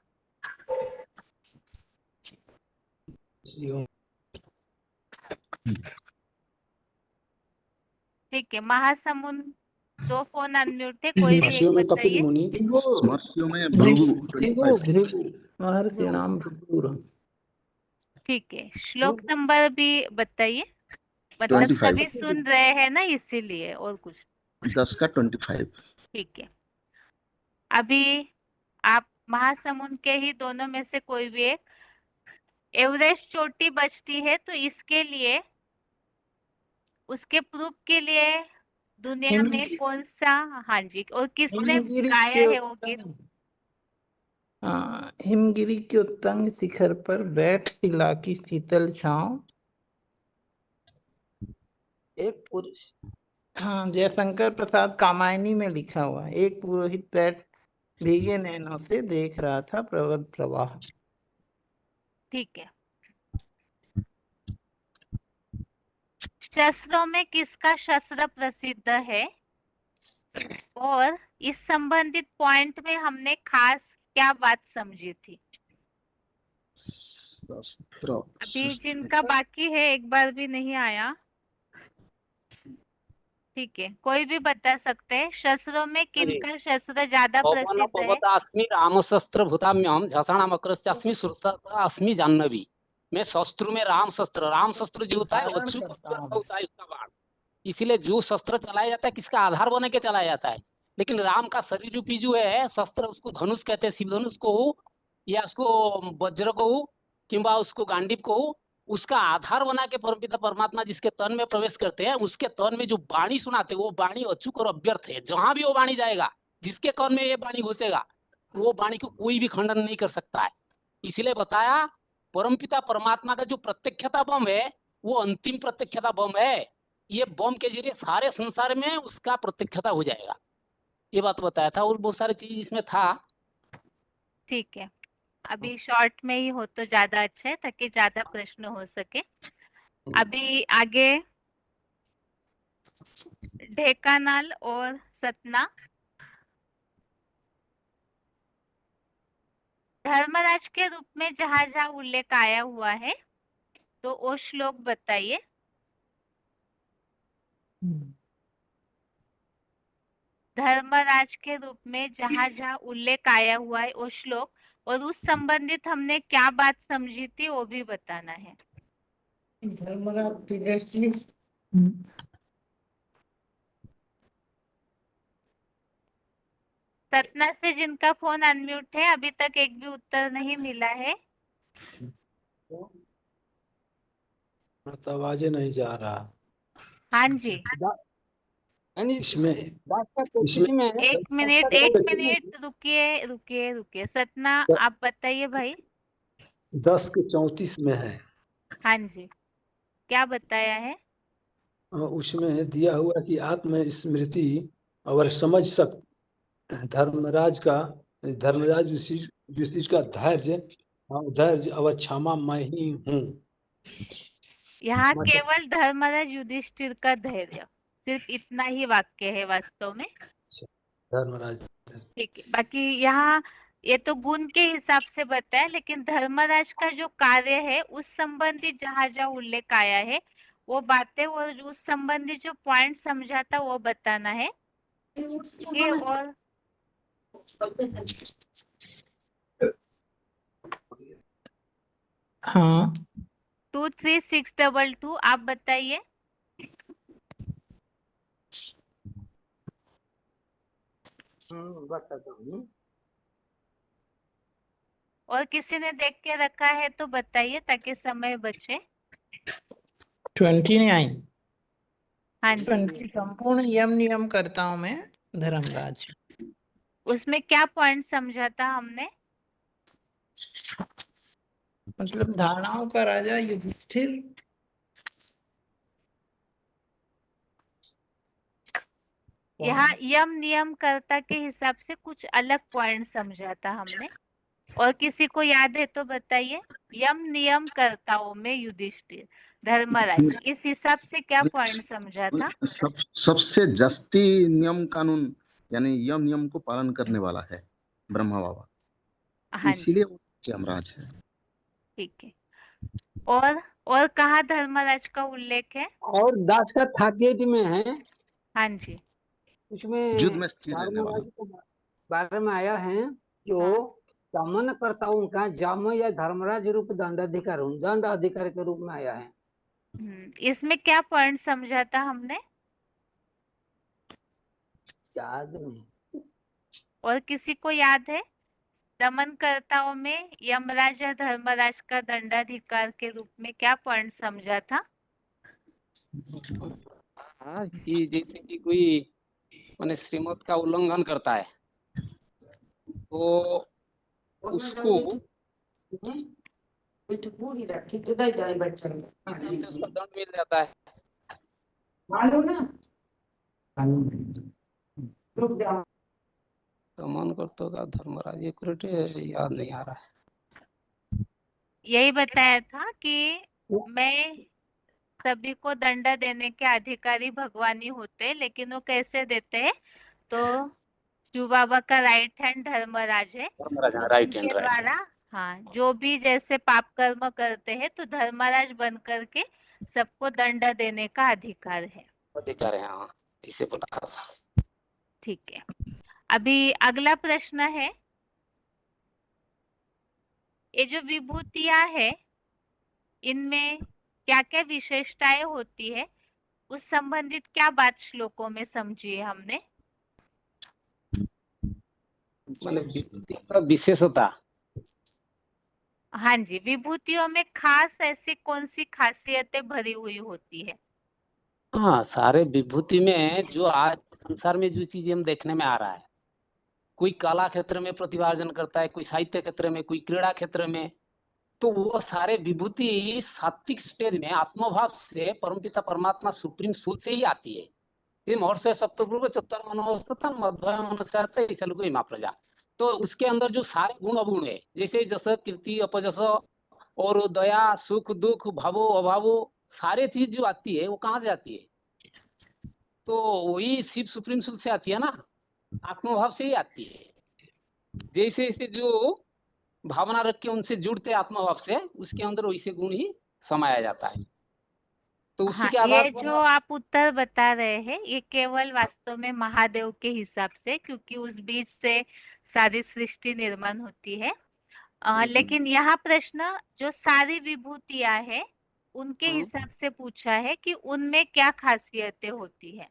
ठीक है। महासमुंद दो फोन अनम्यूट है, कोई भी एक महर्षियों में कपिल बताइए। मुनि, महर्षियों में भृगु 25। महर्षिणाम भृगुः। ठीक है। श्लोक नंबर भी बताइए, मतलब 25। सभी सुन रहे हैं ना, इसीलिए और कुछ। 10 का 25। ठीक है। अभी आप महासमुंद के ही दोनों में से कोई भी एक। एवरेस्ट चोटी बचती है तो इसके लिए उसके प्रूफ के लिए दुनिया में हिमगिरी कौन सा, हाँ जी, और किसने हिमगिरी गाया के है वो गीत? हिमगिरी के उत्तंग शिखर पर बैठ शिला की शीतल छांव। एक पुरुष हाँ, जयशंकर प्रसाद कामायनी में लिखा हुआ है। एक पुरोहित बैठ भीगे नैनों से देख रहा था प्रवल प्रवाह। ठीक है। शस्त्रों में किसका शस्त्र प्रसिद्ध है? और इस संबंधित पॉइंट में हमने खास क्या बात समझी थी? शस्त्र अभी जिनका बाकी है एक बार भी नहीं आया, ठीक है, कोई भी बता सकते हैं शस्त्रों में किनका शस्त्र ज्यादा पवन प्रसिद्ध है? पवतास्मि रामशस्त्र भूताम्यहम झषणामकृस्यास्मि सुरता अस्मि जाह्नवी। मैं शस्त्र में राम शस्त्र जो होता है धारण अचूक करता हूँ। होता है उसका बाण। इसीलिए जो शस्त्र चलाया जाता है किसका आधार बने के चलाया जाता है। लेकिन राम का शरीर रूपी जो है शस्त्र, उसको धनुष कहते हैं, शिव धनुष को हो या उसको वज्र को हो किंवा उसको गांडीव को हो, उसका आधार बना के परमपिता परमात्मा जिसके तन में प्रवेश करते हैं उसके तन में जो वाणी सुनाते हैं वो वाणी अचूक और अव्यर्थ है। जहां भी वो वाणी जाएगा, जिसके कान में ये वाणी घुसेगा, वो वाणी को कोई भी खंडन नहीं कर सकता है। इसलिए बताया परमपिता परमात्मा का जो प्रत्यक्षता बम है वो अंतिम प्रत्यक्षता बम है। ये बम के जरिए सारे संसार में उसका प्रत्यक्षता हो जाएगा। ये बात बताया था और बहुत सारी चीज इसमें था। ठीक है, अभी शॉर्ट में ही हो तो ज्यादा अच्छा है ताकि ज्यादा प्रश्न हो सके। अभी आगे ढेकानाल और सतना। धर्मराज के रूप में जहां जहां उल्लेख आया हुआ है तो वो श्लोक बताइए। धर्मराज के रूप में जहां जहां उल्लेख आया हुआ है वो श्लोक, और उस संबंधित हमने क्या बात समझी थी वो भी बताना है। धर्मराज युधिष्ठिर सतना से जिनका फोन अनम्यूट है अभी तक एक भी उत्तर नहीं मिला है। तो आवाजे नहीं जा रहा हाँ जी, इसमें। एक मिनट रुकिए रुकिए रुकिए। सतना आप बताइए भाई। 10 के 34 में है। हाँ जी, क्या बताया है? उसमें दिया हुआ कि आत्म स्मृति और समझ सक धर्मराज युधिष्ठिर का धैर्य और क्षमा मैं ही हूँ। यहाँ केवल धर्मराज युधिष्ठिर का धैर्य, सिर्फ इतना ही वाक्य है वास्तव में। धर्मराज ठीक है, बाकी यहाँ ये तो गुण के हिसाब से बताया, लेकिन धर्मराज का जो कार्य है उस संबंधित जहाँ जहाँ उल्लेख आया है वो बातें और उस संबंधित जो पॉइंट समझा था वो बताना है। ठीक है, और हाँ 23622 आप बताइए। बताता हूँ। और किसी ने देख के रखा है तो बताइए ताकि समय बचे। 29 हाँ जी, 20 संपूर्ण यम नियम करता हूँ मैं धर्मराज। उसमें क्या पॉइंट समझा था हमने? मतलब धारणाओं का राजा युधिष्ठिर यहाँ यम नियम कर्ता के हिसाब से कुछ अलग पॉइंट समझा था हमने, और किसी को याद है तो बताइए। यम नियम कर्ताओं में युधिष्ठिर धर्मराज, इस हिसाब से क्या पॉइंट समझा था? सबसे जस्ती नियम कानून यानी यम नियम को पालन करने वाला है ब्रह्मा बाबा, हाँ जी, इसीलिए वो यमराज है। ठीक है। और कहाँ धर्मराज का उल्लेख है? और दास का थाकेट में है, हाँ जी, उसमें युद्ध में स्थिर रहने वाला। धर्मराज के बारे में आया है जो दमन करताओं का जाम या धर्मराज रूप दंड अधिकार के रूप में आया है। इसमें क्या पॉइंट समझा था हमने? याद नहीं। और किसी को याद है? दमनकर्ताओं में यमराज या धर्मराज का दंडाधिकार के रूप में क्या पॉइंट समझा था? था कि जैसे कि कोई माने श्रीमत का उल्लंघन करता है तो उसको हिसाब से उसका दंड मिल जाता है। दमन कर्ता का धर्मराज ये correct है, याद नहीं आ रहा है। यही बताया था कि मैं सभी को दंड देने के अधिकारी भगवान ही होते हैं, लेकिन वो कैसे देते हैं? तो शिव बाबा का राइट हैंड धर्मराज है धर्मराज और राइट उनके हैंड राइट द्वारा हाँ जो भी जैसे पाप कर्म करते हैं तो धर्मराज बन करके सबको दंड देने का अधिकार है। अधिकार है, हाँ इसे बोला था। ठीक है, अभी अगला प्रश्न है, ये जो विभूतियां है इनमें क्या क्या विशेषताएं होती है, उस संबंधित क्या बात श्लोकों में समझी है हमने? माने विभूति का विशेषता, हाँ जी, विभूतियों में खास ऐसी कौन सी खासियतें भरी हुई होती है? हाँ सारे विभूति में जो आज संसार में जो चीजें हम देखने में आ रहा है, कोई कला क्षेत्र में प्रतिभार्जन करता है, कोई साहित्य क्षेत्र में, कोई क्रीड़ा क्षेत्र में, तो वो सारे विभूति सात्विक स्टेज में आत्मभाव से परमपिता परमात्मा सुप्रीम सोल से ही आती है। ये महर्षि सप्तपूर्व चत्वार मनोवस्था मध्य मनुष्य ऐसा लोग हिमा प्रजा, तो उसके अंदर जो सारे गुण अवगुण है, जैसे जस कीर्ति अपजस और दया सुख दुख भावो अभावो सारे चीज जो आती है वो कहाँ से आती है? तो वही शिव सुप्रीम सोल से आती है ना, आत्मभाव से ही आती है। जैसे जैसे जो भावना रख के उनसे जुड़ते आत्मभाव से, उसके अंदर वैसे गुण ही समाया जाता है। तो उसी हाँ, के आधार ये पर जो आप उत्तर बता रहे हैं ये केवल वास्तव में महादेव के हिसाब से, क्योंकि उस बीच से सारी सृष्टि निर्माण होती है। लेकिन यहाँ प्रश्न जो सारी विभूतियां है उनके हिसाब से पूछा है कि उनमें क्या खासियतें होती है।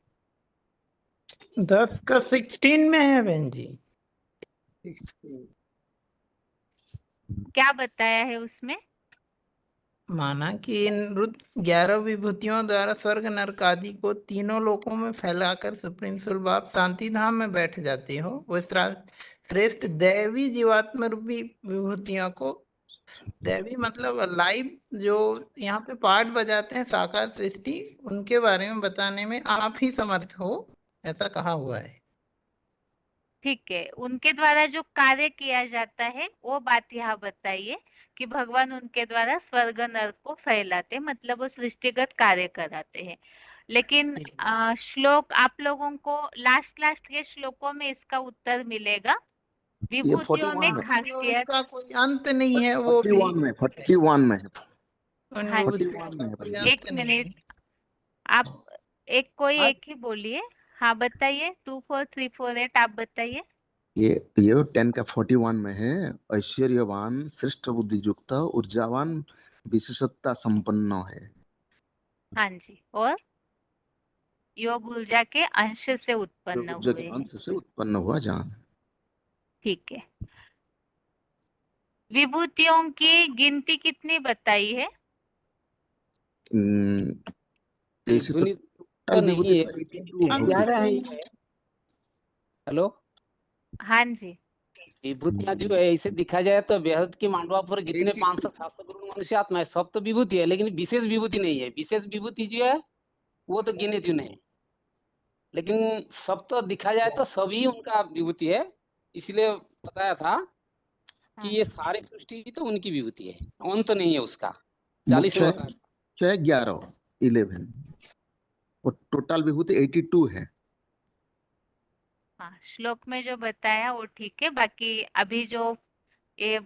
10 का 16 में है बहन जी। क्या बताया है उसमें? माना कि इन 11 विभूतियों द्वारा स्वर्ग नरक आदि को तीनों लोकों में फैलाकर सुप्रीम सोल बाप शांति धाम में बैठ जाते हो, वो श्रेष्ठ दैवी जीवात्म रूपी विभूतियों को, दैवी मतलब लाइव जो यहाँ पे पार्ट बजाते हैं साकार सृष्टि, उनके बारे में बताने में आप ही समर्थ हो, ऐसा कहा हुआ है। ठीक है, उनके द्वारा जो कार्य किया जाता है वो बात यहाँ बताइए कि भगवान उनके द्वारा स्वर्ग नरक को फैलाते, मतलब वो सृष्टिगत कार्य कराते हैं। लेकिन श्लोक आप लोगों को लास्ट के श्लोकों में इसका उत्तर मिलेगा। ये विभूतियों 41 में में खासियत इसका कोई अंत नहीं है, वो भी 41 में 41 में है, हाँ जी, 41 में है कोई पंडित। एक मिनट, आप कोई एक ही बोलिए। हाँ बताइए, 2 4 3 4 8 आप बताइए। ये 10 का 41 में है, ऐश्वर्यवान श्रेष्ठ बुद्धि युक्त ऊर्जावान विशेषता संपन्न है। हाँ जी, और योग ऊर्जा के अंश से जो उत्पन्न ऊर्जा हुए के हैं। अंश से उत्पन्न हुआ जान। ठीक है, विभूतियों की गिनती कितनी बताई है? ऐसे तो तो टोटल नहीं विभूति है, तो 82 है। 11 है। हेलो, हाँ जी, विभूतियां जो है ऐसे दिखा जाए तो बेहद की मांडवा पर जितने 500 शास्त्र गुरु मनुष्य आत्मा है सब तो विभूति है, लेकिन विशेष विभूति नहीं है। विशेष विभूति जो है वो तो गिने चुने हैं, लेकिन सब तो दिखा जाए तो सभी उनका विभूति है। इसलिए बताया था कि ये सारी सृष्टि तो उनकी विभूति है, अंत नहीं है उसका। 40वां का 11 और टोटल विभूति 82 है। हाँ, श्लोक में जो बताया वो ठीक है। बाकी अभी जो ये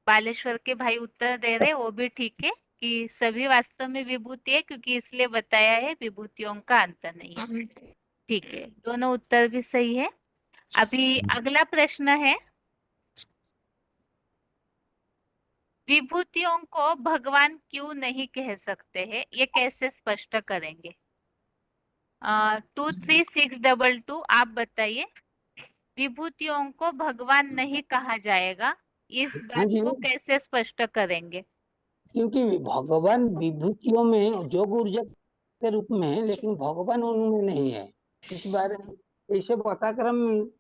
बालेश्वर के भाई उत्तर दे रहे वो भी ठीक है कि सभी वास्तव में विभूति है, क्योंकि इसलिए बताया है विभूतियों का अंत नहीं है। ठीक है, दोनों उत्तर भी सही है। अभी अगला प्रश्न है, विभूतियों को भगवान क्यों नहीं कह सकते हैं, ये कैसे स्पष्ट करेंगे? 23622 आप बताइए, विभूतियों को भगवान नहीं कहा जाएगा, इस बात जी। को कैसे स्पष्ट करेंगे? क्योंकि भगवान विभूतियों में जोग ऊर्जा के रूप में है, लेकिन भगवान उनमें नहीं है। इस बारे में ऐसे बताकर हम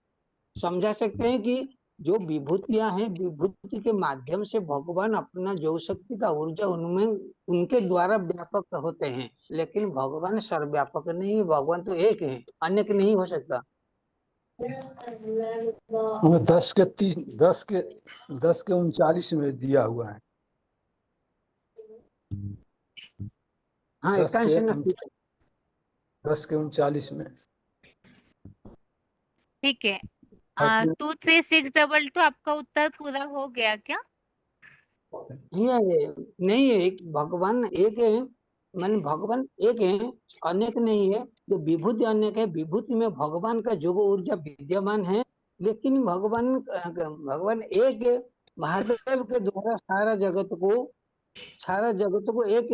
समझा सकते हैं कि जो विभूतियां हैं, विभूति के माध्यम से भगवान अपना जो शक्ति का ऊर्जा उनमें उनके द्वारा व्यापक होते हैं, लेकिन भगवान सर्वव्यापक नहीं है। भगवान तो एक है, अन्य के नहीं हो सकता। 10 के 39 में दिया हुआ है। हाँ, 10 एकांश के नक्की। 10 के 39 में। ठीक है। और 23622 आपका उत्तर पूरा हो गया क्या? नहीं है, एक भगवान एक है, मान भगवान एक है, अनेक नहीं है। जो विभूति अनेक है, विभूति में भगवान का जोग ऊर्जा विद्यमान है, लेकिन भगवान एक है। महादेव के द्वारा सारा जगत को एक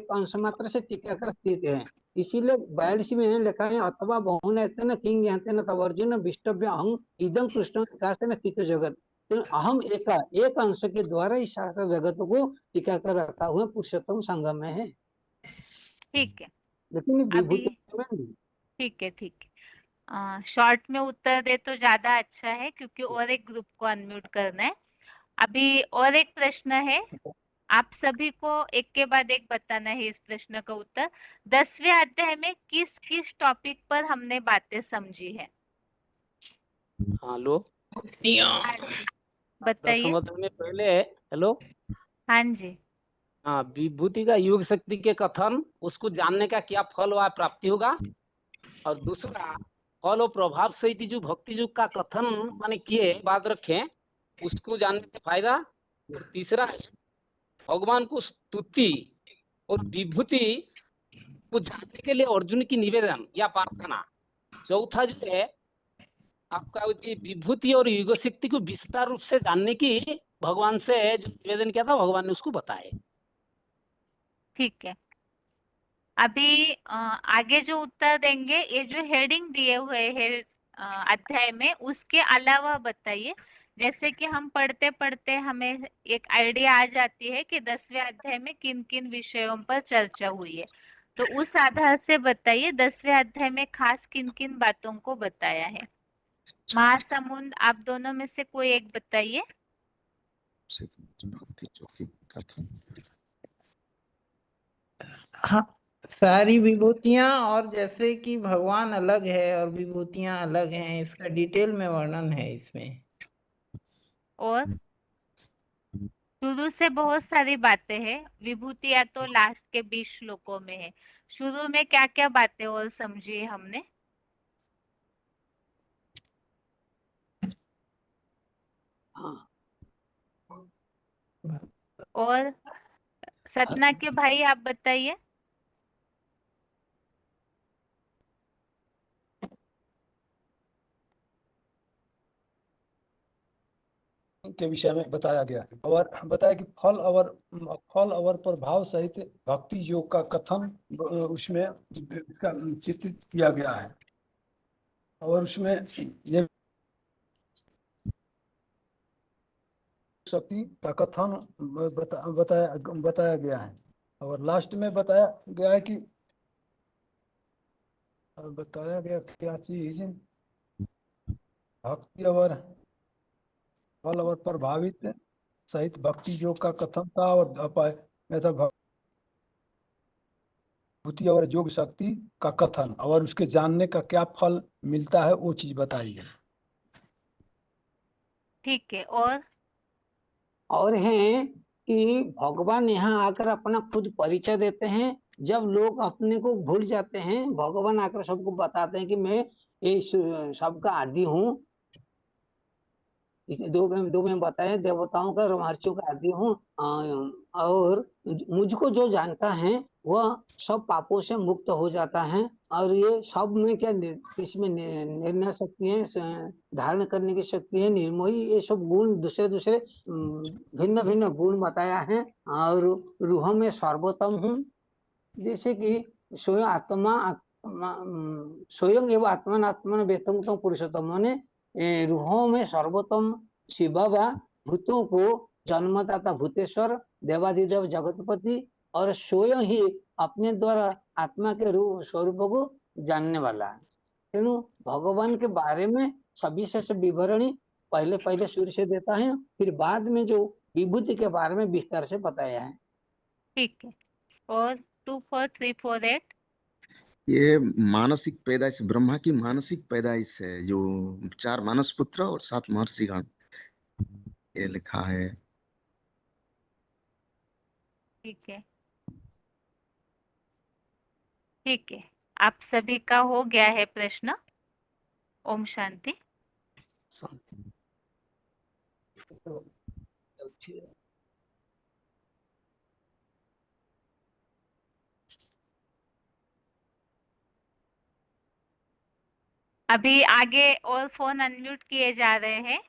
अंश मात्र से टिका कर स्थित है। इसीलिए 42 में लिखा है, अथवा बहुनैतेन किंग ज्ञातेन तवर्जुन विष्टव्य अहं इदं कृष्ण विकासेन स्थित जगत। तो अहम एक अंश के द्वारा इस सारा जगत को टिका कर रखा हुआ पुरुषोत्तम संगम में है, ठीक है। लेकिन अभी विभूति में नहीं। ठीक है, ठीक है। शॉर्ट में उत्तर दे तो ज्यादा अच्छा है, क्योंकि और एक ग्रुप को अनम्यूट करना है। अभी और एक प्रश्न है, आप सभी को एक के बाद एक बताना है इस प्रश्न का उत्तर। 10वें अध्याय में किस किस टॉपिक पर हमने बातें समझी है? हेलो, हाँ जी, बताइए। दसम में पहले हेलो, हाँ जी। हाँ, विभूति का योग शक्ति के कथन, उसको जानने का क्या फल व प्राप्ति होगा, और दूसरा फल और प्रभाव सहित जो भक्ति युग का कथन माने किए बात रखे, उसको जानने का फायदा। और तीसरा भगवान को स्तुति और विभूति को जानने के लिए अर्जुन की निवेदन या प्रार्थना। चौथा जो है आपका विभूति और युग शक्ति को विस्तार रूप से जानने की भगवान से जो निवेदन किया था, भगवान ने उसको बताए। ठीक है। अभी आगे जो उत्तर देंगे, ये जो हेडिंग दिए हुए हैं अध्याय में, उसके अलावा बताइए। जैसे कि हम पढ़ते पढ़ते हमें एक आइडिया आ जाती है कि 10वें अध्याय में किन किन विषयों पर चर्चा हुई है, तो उस आधार से बताइए 10वें अध्याय में खास किन किन बातों को बताया है। महासमुंद, आप दोनों में से कोई एक बताइए। हाँ, सारी विभूतियां, और जैसे कि भगवान अलग है और विभूतियां अलग हैं, इसका डिटेल में वर्णन है इसमें। और शुरू से बहुत सारी बातें हैं, विभूतियां तो लास्ट के 20 श्लोकों में है। शुरू में क्या क्या बातें और समझी है हमने? और सतना के भाई आप बताइए। के विषय में बताया गया है, और बताया कि फल और प्रभाव सहित भक्ति योग का कथन उसमें इसका चित्रित किया गया है, और उसमें ये शक्ति का कथन बताया गया है, और लास्ट में बताया गया है कि बताया गया क्या चीज, भक्ति और फल और प्रभावित सहित भक्ति योग का कथन था, और भक्ति और योग शक्ति का कथन, और उसके जानने का क्या फल मिलता है वो चीज बताई है। ठीक है। और है कि भगवान यहाँ आकर अपना खुद परिचय देते हैं। जब लोग अपने को भूल जाते हैं, भगवान आकर सबको बताते हैं कि मैं ये सबका आदि हूँ। इसे दो में बताया, देवताओं का महर्षियों का आदि हूँ, और मुझको जो जानता है वह सब पापों से मुक्त हो जाता है। और ये सब में क्या इसमें निर्णय शक्ति है, धारण करने की शक्ति है, निर्मोही, ये सब गुण दूसरे भिन्न भिन्न गुण बताया है। और रूहों में सर्वोत्तम हूँ, जैसे कि स्वयं स्वयं एवं आत्मन वेतम पुरुषोत्तम ने रूहों में सर्वोत्तम शिव व भूतों को जन्मदाता भूतेश्वर, देवादिदेव जगतपति और स्वयं ही अपने द्वारा आत्मा के रूप स्वरूप को जानने वाला है। तेणु भगवान के बारे में सविशेष विवरणी पहले पहले सूर्य से देता है, फिर बाद में जो विभूति के बारे में विस्तार से बताया है। ठीक है। और 24348 ये मानसिक पैदाइश, ब्रह्मा की मानसिक पैदाइश है, जो 4 मानस पुत्र और 7 महर्षिगण, ये लिखा है। ठीक है, ठीक है। आप सभी का हो गया है प्रश्न। ओम शांति। अभी आगे और फोन अनम्यूट किए जा रहे हैं,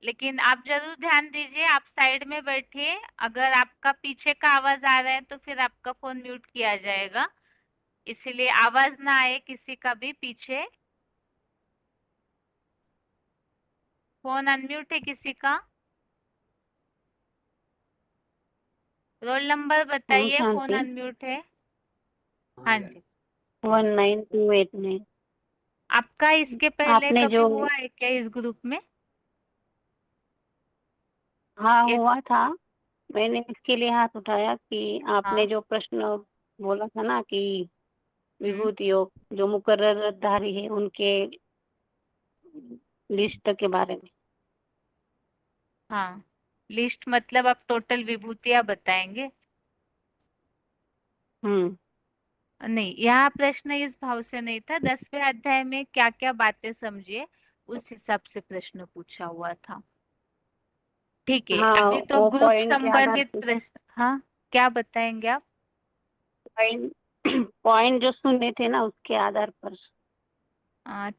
लेकिन आप जरूर ध्यान दीजिए, आप साइड में बैठिए। अगर आपका पीछे का आवाज आ रहा है तो फिर आपका फोन म्यूट किया जाएगा, इसीलिए आवाज ना आए किसी का भी पीछे। फोन अनम्यूट है किसी का? रोल नंबर बताइए। फोन शांति। अनम्यूट है। हाँ जी। 19289। आपका इसके पहले आपने कभी जो हुआ है क्या इस ग्रुप में? हाँ ये हुआ था, मैंने इसके लिए हाथ उठाया कि आपने हाँ। जो प्रश्न बोला था ना कि हम्म, विभूतियों जो मुकर्ररधारी है उनके लिस्ट के बारे में। हाँ, लिस्ट मतलब आप टोटल विभूतियां बताएंगे? नहीं, यहाँ प्रश्न इस भाव से नहीं था। 10वें अध्याय में क्या क्या बातें समझिए, उस हिसाब से प्रश्न पूछा हुआ था। ठीक है, हाँ अभी तो वो ग्रुप पॉइंट के आधार संबंधित पे प्रश्न। हाँ, क्या बताएंगे आप? पॉइंट पॉइंट जो सुनने थे ना उसके आधार पर।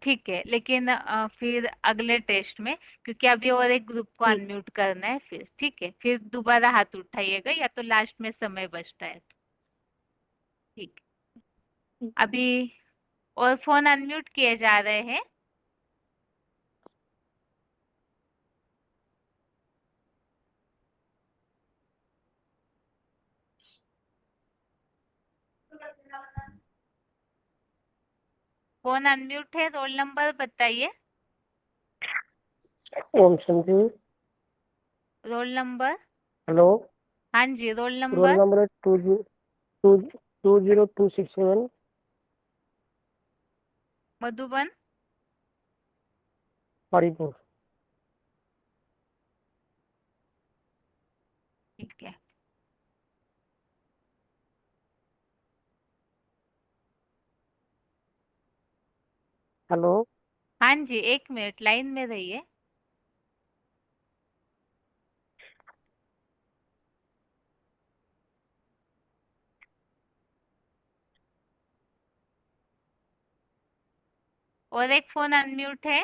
ठीक है, लेकिन फिर अगले टेस्ट में, क्योंकि अभी और एक ग्रुप को ठीक अनम्यूट करना है फिर। ठीक है, फिर दोबारा हाथ उठाइएगा, या तो लास्ट में समय बचता है तो। ठीक है, ठीक। अभी और फोन अनम्यूट किए जा रहे हैं। फोन अनम्यूट है। रोल नंबर बताइए। ओम शांति। Roll number. हेलो। हाँ जी, रोल रोल नंबर। नंबर है 20267। मधुबन। हरिपुर। ठीक है। हेलो। हाँ जी, 1 मिनट लाइन में रहिए। और एक फोन अनम्यूट है।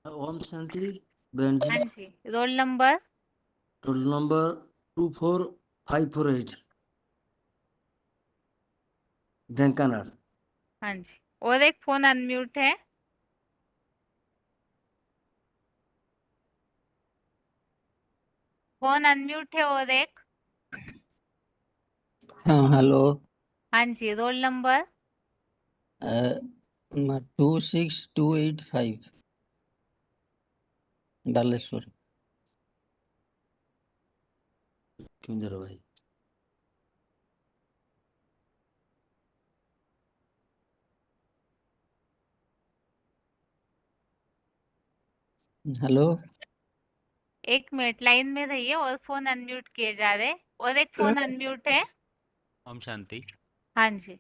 ओम शांति बहन जी। हाँ जी, roll number. Roll number 24548 Dhenkanal. हाँ जी, और एक फोन अनम्यूट है। फोन अनम्यूट है और एक। हाँ हेलो। हाँ जी, रोल नंबर। 26285 डालेश्वर। क्यों जरा भाई। हेलो। 1 मिनट लाइन में रहिए, और फोन अनम्यूट किए जा रहे। और एक फोन अनम्यूट है। ओम शांति। हाँ जी।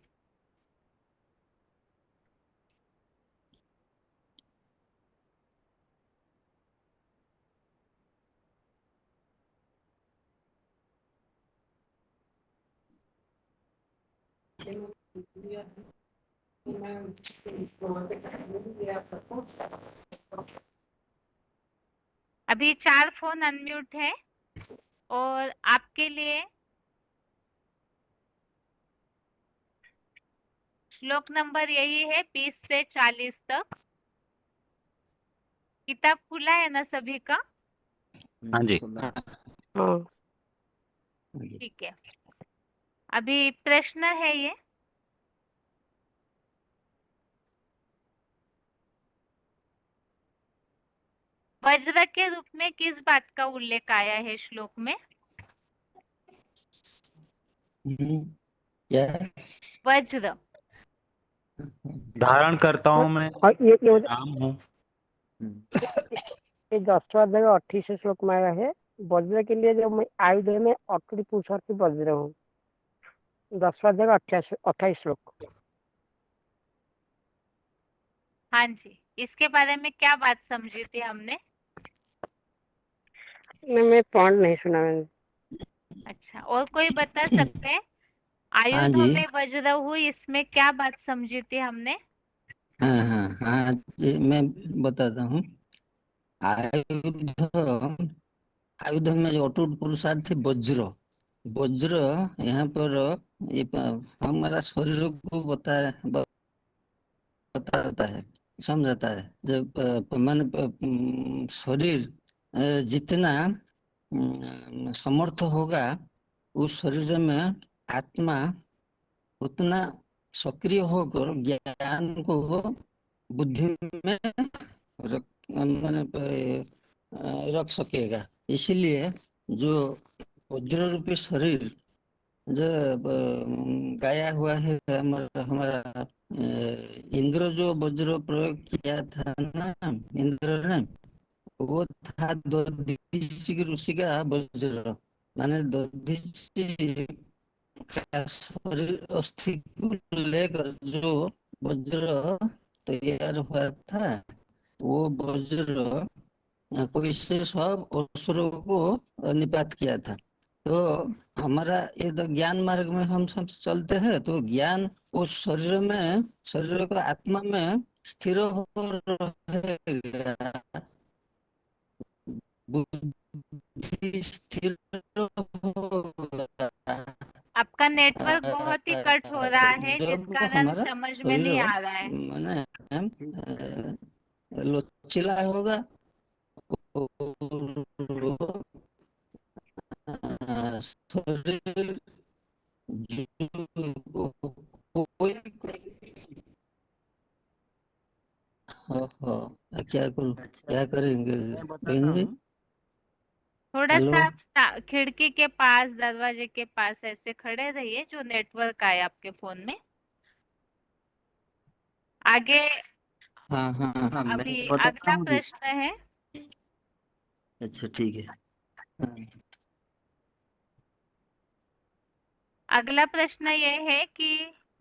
अभी 4 फोन अनम्यूट है, और आपके लिए श्लोक नंबर यही है 20 से 40 तक। किताब खुला है ना सभी का? हाँ जी। हाँ। ठीक है, अभी प्रश्न है ये। वज्र के रूप में किस बात का उल्लेख आया है श्लोक में? क्या है? वज्र। धारण करता हूँ मैं, और ये राम हूँ। ये 10वां अध्याय 38 श्लोक में आया है। वज्र के लिए जो मैं आयुध है, मैं अक्री पुरुषार्थी वज्र हूँ। 10वां अध्याय 28 श्लोक। हाँ जी, इसके बारे में क्या बात समझी थी हमने? मैं पॉइंट नहीं सुना मैंने। अच्छा, और कोई बता सकते हैं? हाँ आयुधों जी, में वज्र हुई, इसमें क्या बात समझी थी हमने? हाँ हाँ हाँ जी, मैं बताता हूँ। आयुध आयुध में जो अटूट पुरुषार्थ है वज्र। वज्र यहाँ पर ये हमारा शरीर को बताता है, समझाता है। जब माने शरीर जितना समर्थ होगा, उस शरीर में आत्मा उतना सक्रिय होकर ज्ञान को बुद्धि में माने रख सकेगा। इसलिए जो वज्र रूपी शरीर जब गाया हुआ है, हमारा हमारा इंद्र जो वज्र प्रयोग किया था ना, इंद्र ने, वो था दधीचि ऋषि का वज्र। माने दधीचि का शरीर अस्थि को लेकर जो वज्र तैयार हुआ था, वो वज्र कोई से सब असुरों को निपात किया था। तो हमारा ये तो ज्ञान मार्ग में हम सब चलते हैं, तो ज्ञान उस शरीर में, शरीर को आत्मा में स्थिर हो रहेगा, बुद्धि स्थिर होगा। आपका नेटवर्क बहुत ही कट हो रहा है, जिस जब कारण हमारा समझ में शरीर नहीं आ रहा है। माने लचीला होगा, शरीर कोई क्या करूं, क्या करेंगे मैं बताता बहन जी? हूँ। थोड़ा सा हेलो, आप खिड़की के पास, दरवाजे के पास ऐसे खड़े रहिए जो नेटवर्क आए आपके फोन में। आगे हाँ हाँ हाँ, मैं अभी बताता अगला हूँ जी। प्रश्न है। अच्छा ठीक है। हाँ, अगला प्रश्न ये है कि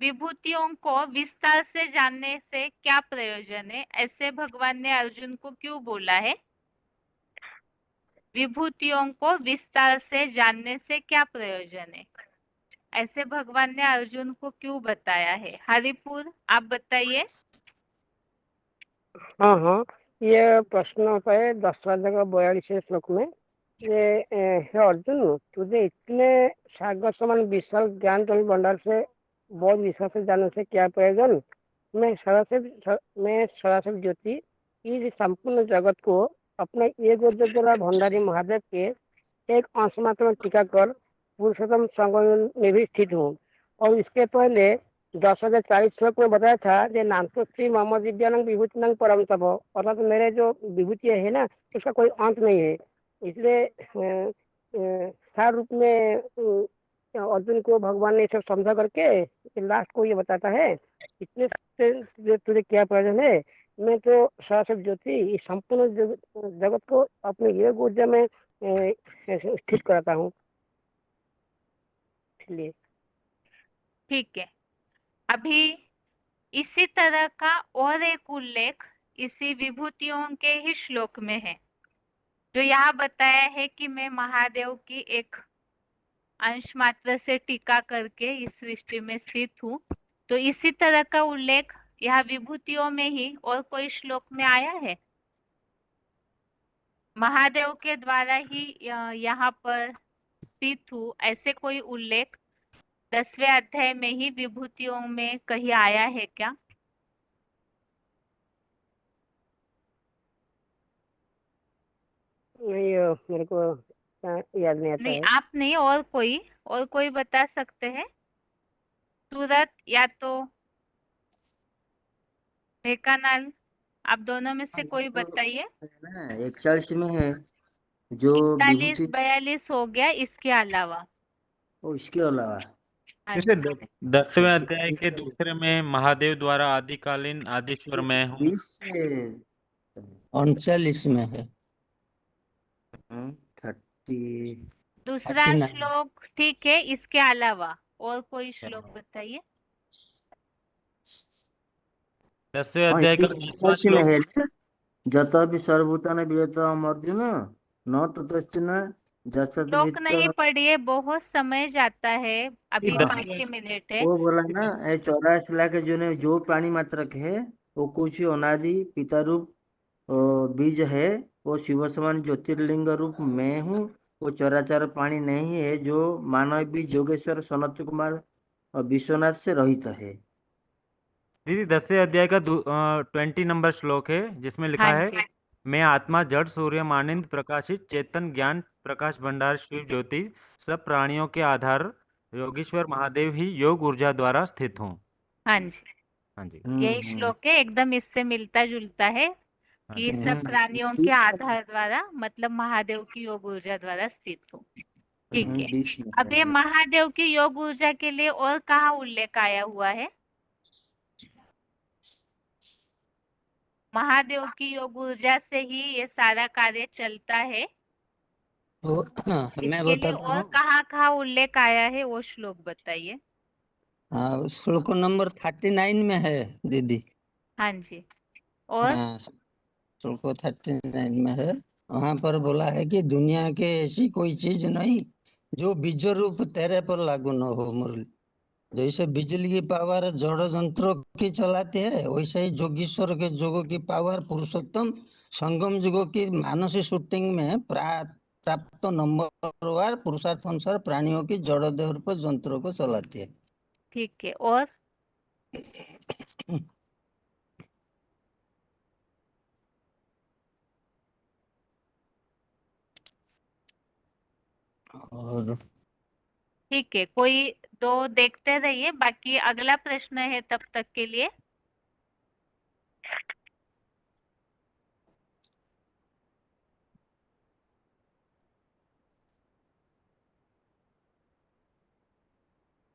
विभूतियों को विस्तार से जानने से क्या प्रयोजन है? ऐसे भगवान ने अर्जुन को क्यों बोला है? विभूतियों को विस्तार से जानने से क्या प्रयोजन है? ऐसे भगवान ने अर्जुन को क्यों बताया है? हरिपुर, आप बताइए। हाँ हाँ, ये प्रश्न होता है 10वां अध्याय 42 श्लोक में। ये हे अर्जुन, तुझे इतने सागर समान विशाल ज्ञान जल भंडार से बहुत विश्वास से जानने से क्या प्रयोजन? मैं सदाशिव ज्योति इस संपूर्ण जगत को अपने एक ऊर्जा द्वारा भंडारी महादेव के एक अंश मात्र में टीका कर पुरुषोत्तम संगम में भी स्थित हूँ। और इसके पहले 10,040 श्लोक में बताया था कि नाम तो श्री मोहम्मद दिव्यानंद विभूतिनंग परम तप, अर्थात मेरे जो विभूति है ना, उसका कोई अंत नहीं है। इसलिए सार रूप में अर्जुन को भगवान ने सब समझा करके लास्ट को ये बताता है, इतने से तुझे क्या प्रयोजन है? मैं तो सदाशिव ज्योति इस संपूर्ण जगत को अपने एक ऊर्जा में ऐसे स्थित कराता हूँ। इसलिए ठीक है, अभी इसी तरह का और एक उल्लेख इसी विभूतियों के ही श्लोक में है, जो यहाँ बताया है कि मैं महादेव की एक अंश मात्र से टीका करके इस सृष्टि में स्थित हूँ। तो इसी तरह का उल्लेख यहाँ विभूतियों में ही और कोई श्लोक में आया है? महादेव के द्वारा ही यहाँ पर स्थित हूँ, ऐसे कोई उल्लेख 10वें अध्याय में ही विभूतियों में कहीं आया है क्या? नहीं, मेरे को याद नहीं आता नहीं, है। आप नहीं, और कोई बता सकते हैं? सूरत या तो ढेकानाल, आप दोनों में से कोई बताइए। ना 41 में है जो 41 विभूति 42 हो गया, इसके अलावा। और इसके अलावा हाँ जैसे जी। 10वें अध्याय के दूसरे में महादेव द्वारा आदिकालीन आदिश्वर मैं हूँ। 20 से 39 में है 30 दूसरा 39 श्लोक ठीक है, इसके अलावा और कोई श्लोक बताइए। 10वें हाँ अध्याय का 10वां 81 में श्लोक। है जतपि सर्वभूतानि वियतम अर्जुन न ततश्चन जसत श्लोक नहीं भीतर पढ़िए, बहुत समय जाता है, अभी हाँ 5 मिनट है। वो बोला ना 84 लाख जो ने जो प्राणी मात्रक है वो कुछ अनादि पिता रूप बीज है। वो शिव समान ज्योतिर्लिंग रूप मैं हूँ। वो चराचर प्राणी नहीं है जो मानव भी जोगेश्वर सनत कुमार और विश्वनाथ से रहित है। दीदी 10वें अध्याय का 20 नंबर श्लोक है जिसमें लिखा हाँ है, जी। मैं आत्मा जड़ सूर्य मानिंद प्रकाशित चेतन ज्ञान प्रकाश भंडार शिव ज्योति सब प्राणियों के आधार योगेश्वर महादेव ही योग ऊर्जा द्वारा स्थित हूँ। हाँ जी, हाँ जी। यही श्लोक है, एकदम इससे मिलता जुलता है हाँ कि जी। सब प्राणियों के आधार द्वारा, मतलब महादेव की योग ऊर्जा द्वारा स्थित हूँ। ठीक है। 20 में अब ये महादेव की योग ऊर्जा के लिए और कहाँ उल्लेख आया हुआ है? महादेव की योग ऊर्जा से ही ये सारा कार्य चलता है। तो मैं इसके लिए बताता और हूँ। कहाँ उल्लेख आया है, वो श्लोक बताइए। हाँ श्लोक नंबर 39 में है दीदी। हाँ जी। और हाँ श्लोक 39 में है। वहाँ पर बोला है कि दुनिया के ऐसी कोई चीज नहीं जो बीज रूप तेरे पर लागू न हो मुरली। जैसे बिजली की पावर जड़ यंत्रों की चलाती है वैसे ही जोगीश्वर के जोगों की पावर पुरुषोत्तम संगम युगों की मानसिक शूटिंग में प्राप्त नंबरवार पुरुषार्थ अनुसार प्राणियों की जड़ देह रूप यंत्रों को चलाती है। ठीक है। और और ठीक है, कोई दो देखते रहिए, बाकी अगला प्रश्न है तब तक के लिए।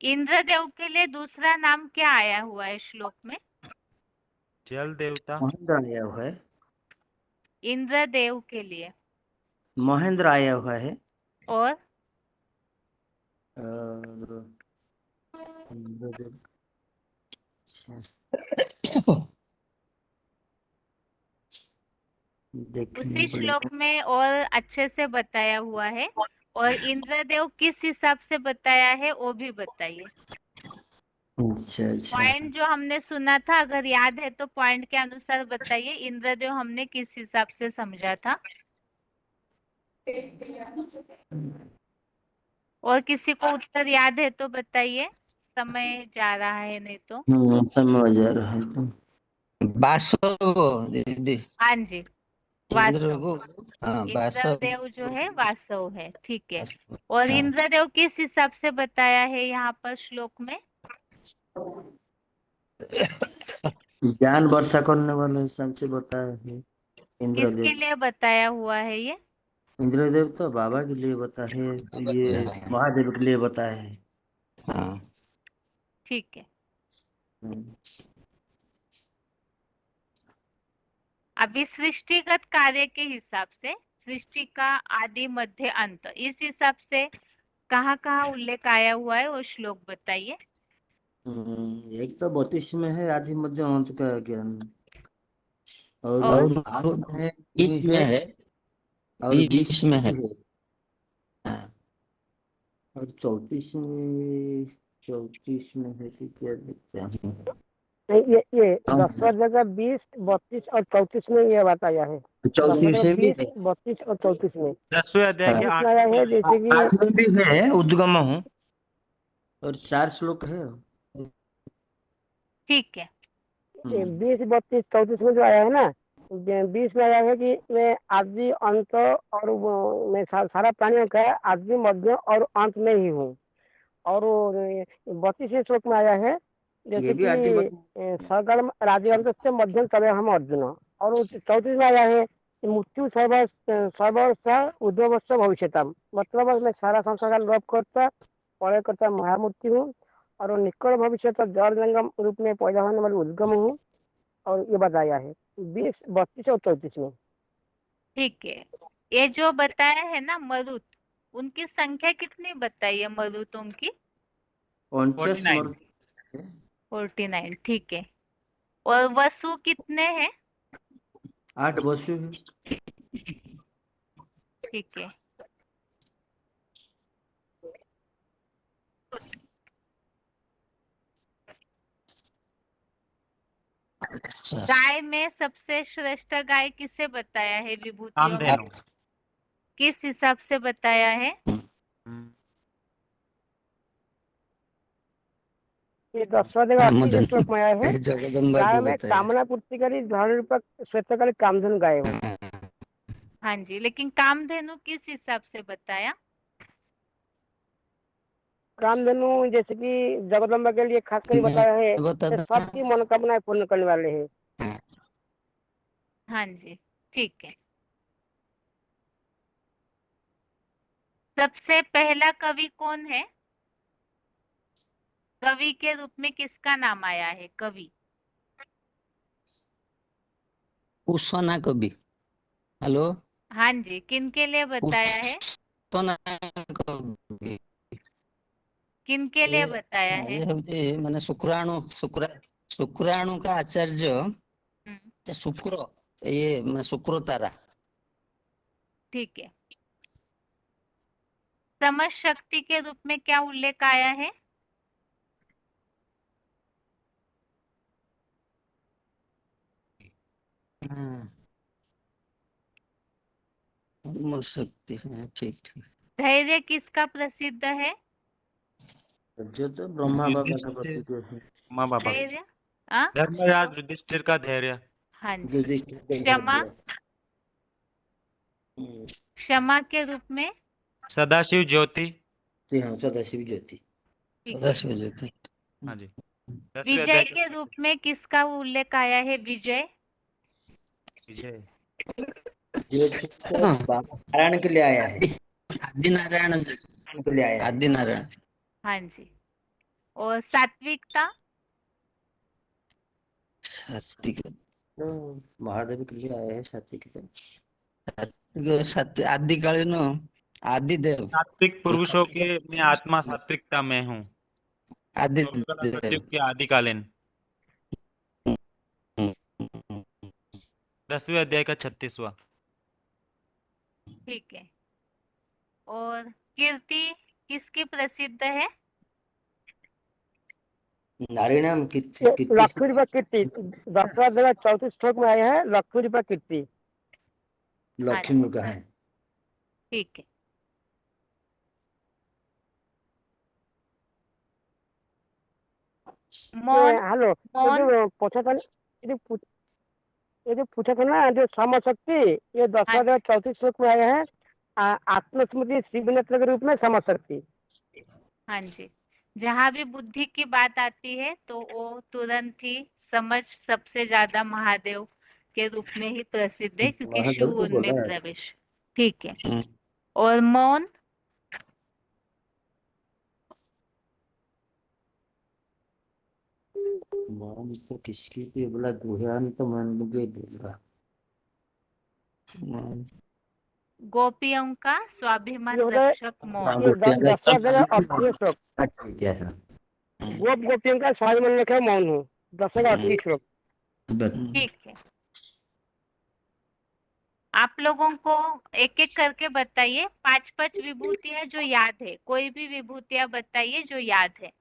इंद्रदेव के लिए दूसरा नाम क्या आया हुआ है श्लोक में? जल देवता। महेंद्र आया हुआ है। इंद्रदेव के लिए महेंद्र आया हुआ है। और इंद्रदेव। अच्छा, देखने उसी श्लोक पड़ेगा। में और अच्छे से बताया हुआ है, और इंद्रदेव किस हिसाब से बताया है वो भी बताइए। अच्छा अच्छा पॉइंट जो हमने सुना था, अगर याद है तो पॉइंट के अनुसार बताइए, इंद्रदेव हमने किस हिसाब से समझा था। और किसी को उत्तर याद है तो बताइए, समय जा रहा है नहीं तो। समझ आ रहा है तो वासव दीदी हाँ जी, इंद्र वासव। को हाँ वासव इंद्रदेव जो है वासव है, ठीक है। और हाँ इंद्रदेव किस हिसाब से बताया है यहाँ पर श्लोक में? ज्ञान वर्षा करने वाले हिसाब से बताया है। किसके इंद्रदेव लिए बताया हुआ है ये? इंद्रदेव तो बाबा के लिए बता है, ये महादेव के लिए बताया है। हाँ ठीक है। अभी सृष्टिगत कार्य के हिसाब से, सृष्टि का आदि मध्य अंत, इस हिसाब से कहाँ उल्लेख आया हुआ है वो श्लोक बताइए। एक तो 32 में है आदि मध्य अंत का ज्ञान, और और है 20 में है और 20 20 में है हाँ। और 34 में है कि क्या देखते हैं। नहीं, ये 10वां जगह 20, 32 और 34 में ये बात आया है। 34 में भी 20, है। 32 और 34 में 10वें अध्याय के 34 में आया है, जैसे कि 8 में भी है उद्गम हूँ, और 4 श्लोक है। ठीक है। 20, 32, 34 में जो आया है ना, बीस में आया है कि मैं आदि अंत और मैं सारा प्राणियों का आदि मध्य और अंत में ही हूँ। और 32वें श्लोक में आया है ये जैसे भी आदि कि सगल राजवंश से मध्यम तवे हम अर्जुन। और 34 में आया है मृत्यु सर्वस्व उद्भवस्थ भविष्यतम, मतलब मैं सारा संसार का लोप करता प्रलय करता महामूर्ति हूँ और निकट भविष्य तक जल जंगम रूप में पैदा होने वाली उद्गम हूँ। और ये बताया है 20, 32 और 34 में। ठीक है, ये जो बताया है ना मरुत, उनकी संख्या कितनी बताई है मरुतों की? 49 49, ठीक है। और वसु कितने हैं? 8 वसु है। ठीक है। गाय में सबसे श्रेष्ठ गाय किसे बताया है विभूतियों में? कामधेनु। किस हिसाब से बताया है? ये 10वां श्लोक में आया है जगदम्बा गाय को में बताया। कामना पूर्ति करी धन रूपक श्वेतकाली कामधेनु गाय हूँ। हाँ जी, लेकिन कामधेनु किस हिसाब से बताया? कामधेनु जैसे कि जगदम्बा के लिए खास कर बताया है कि सबकी मनोकामनाएं पूर्ण करने वाले हैं। हाँ जी, ठीक है। सबसे पहला कवि कौन है? कवि के रूप में किसका नाम आया है? कवि कुशना कवि। हेलो, हाँ जी, किन के लिए बताया है? कुशना कवि किन के लिए बताया है? ये होते माने शुक्राणु का आचार्य शुक्र, ये माने शुक्र तारा। ठीक है। समझ शक्ति के रूप में क्या उल्लेख आया है? शक्ति है, ठीक ठीक। धैर्य किसका प्रसिद्ध है? जो तो ब्रह्मा बाबा का प्रतीक है। माँ बाबा। धैर्य धर्मराज युधिष्ठिर का धैर्य। हाँ जी। क्षमा, क्षमा के रूप में सदाशिव ज्योति। जी हाँ, सदाशिव ज्योति। ठीक है। सदाशिव ज्योति। हाँ जी। विजय के रूप में किसका उल्लेख आया है? विजय, विजय नारायण के लिए आया है। आदि नारायण के लिए आया है। आदि नारायण। हाँ जी। और सात्विकता? सात्विक तो महादेव के लिए आया है सात्विक। आदिकालीन आदिदेव। सात्विक पुरुषों के में आत्मा सात्विकता में हूँ। आदिदेव के आदिकालीन। 10वें अध्याय का 36वां। ठीक है। और कीर्ति किसकी प्रसिद्ध है? नारायण कीर्ति। लक्ष्मी रूपा कीर्ति 10वां 34 श्लोक में आया है लक्ष्मी रूपा कीर्ति। लक्ष्मी का है। ठीक है। हेलो, ये जो पूछा था ना जो साम शक्ति, ये 10वां 34 श्लोक में आया है आत्मस्मृति शिवनेत्र के रूप में साम शक्ति। हाँ जी, जहाँ भी बुद्धि की बात आती है तो वो तुरंत ही समझ सबसे ज्यादा महादेव के रूप में ही प्रसिद्ध है क्योंकि शिव उनमें प्रवेश। ठीक है। और मौन? मौन तो किसकी भी बोला गुहान तो मन मुझे बोला। गोपियों का स्वाभिमान रक्षक मौन। गोपियों का स्वाभिमान रक्षक मौन हूँ। 10वां 38 श्लोक। ठीक है। आप लोगों को एक एक करके बताइए 5-5 विभूतियां जो याद है। कोई भी विभूतियां बताइए जो याद है।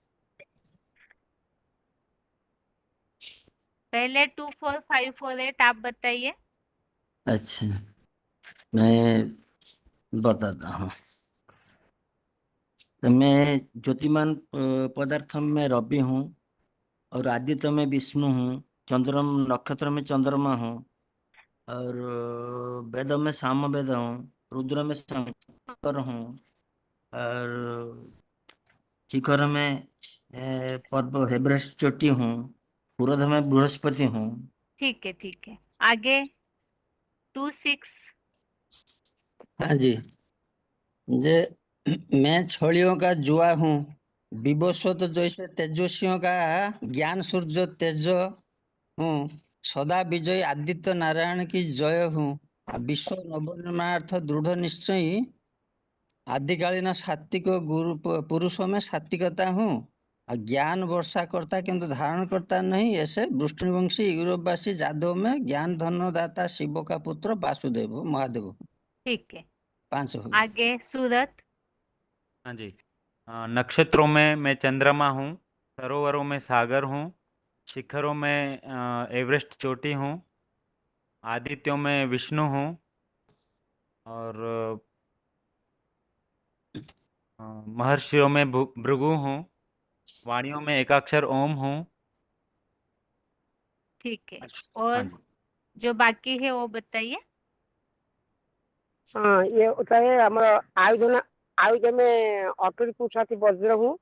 पहले 2, 4, 5, 4, 8 आप बताइए। अच्छा, मैं बताता हूँ। तो मैं ज्योतिमान पदार्थ में रवि हूँ और आदित्य में विष्णु हूँ, चंद्रमा नक्षत्र में चंद्रमा हूँ और वेदों में साम वेद हूँ, रुद्र में शंकर हूँ, और शिखर में पर्व एवरेस्ट चोटी हूँ, पुरोध में बृहस्पति हूँ। ठीक है, ठीक है। आगे 26। हाँ जी। जे मैं छड़ियों का जुआ हूँ, विवस्वत जैसे तेजस्वियों का ज्ञान सूर्य तेज हूँ, सदा विजयी आदित्य नारायण की जय हूँ, विश्व नवनिर्माणार्थ दृढ़ निश्चयी आदिकालीन सात्विक गुरु पुरुषों में सात्विकता हूँ, ज्ञान वर्षा करता किंतु धारण करता नहीं, ऐसे वृष्णिवंशी यूरोपवासी जादव में ज्ञान धनदाता शिव का पुत्र वासुदेव महादेव हूँ। ठीक है। 5 हो गए। आगे सूरत। हाँ जी। नक्षत्रों में मैं चंद्रमा हूँ, सरोवरों में सागर हूँ, शिखरों में एवरेस्ट चोटी हूँ, आदित्यों में विष्णु हूँ, और महर्षियों में भृगु हूँ, वाणियों में एकाक्षर ओम हूँ। ठीक है। हाँ और जी। जो बाकी है वो बताइए। हाँ, ये होता है हमारा आयुध में अतुल पुरुषार्थी वज्र हूँ,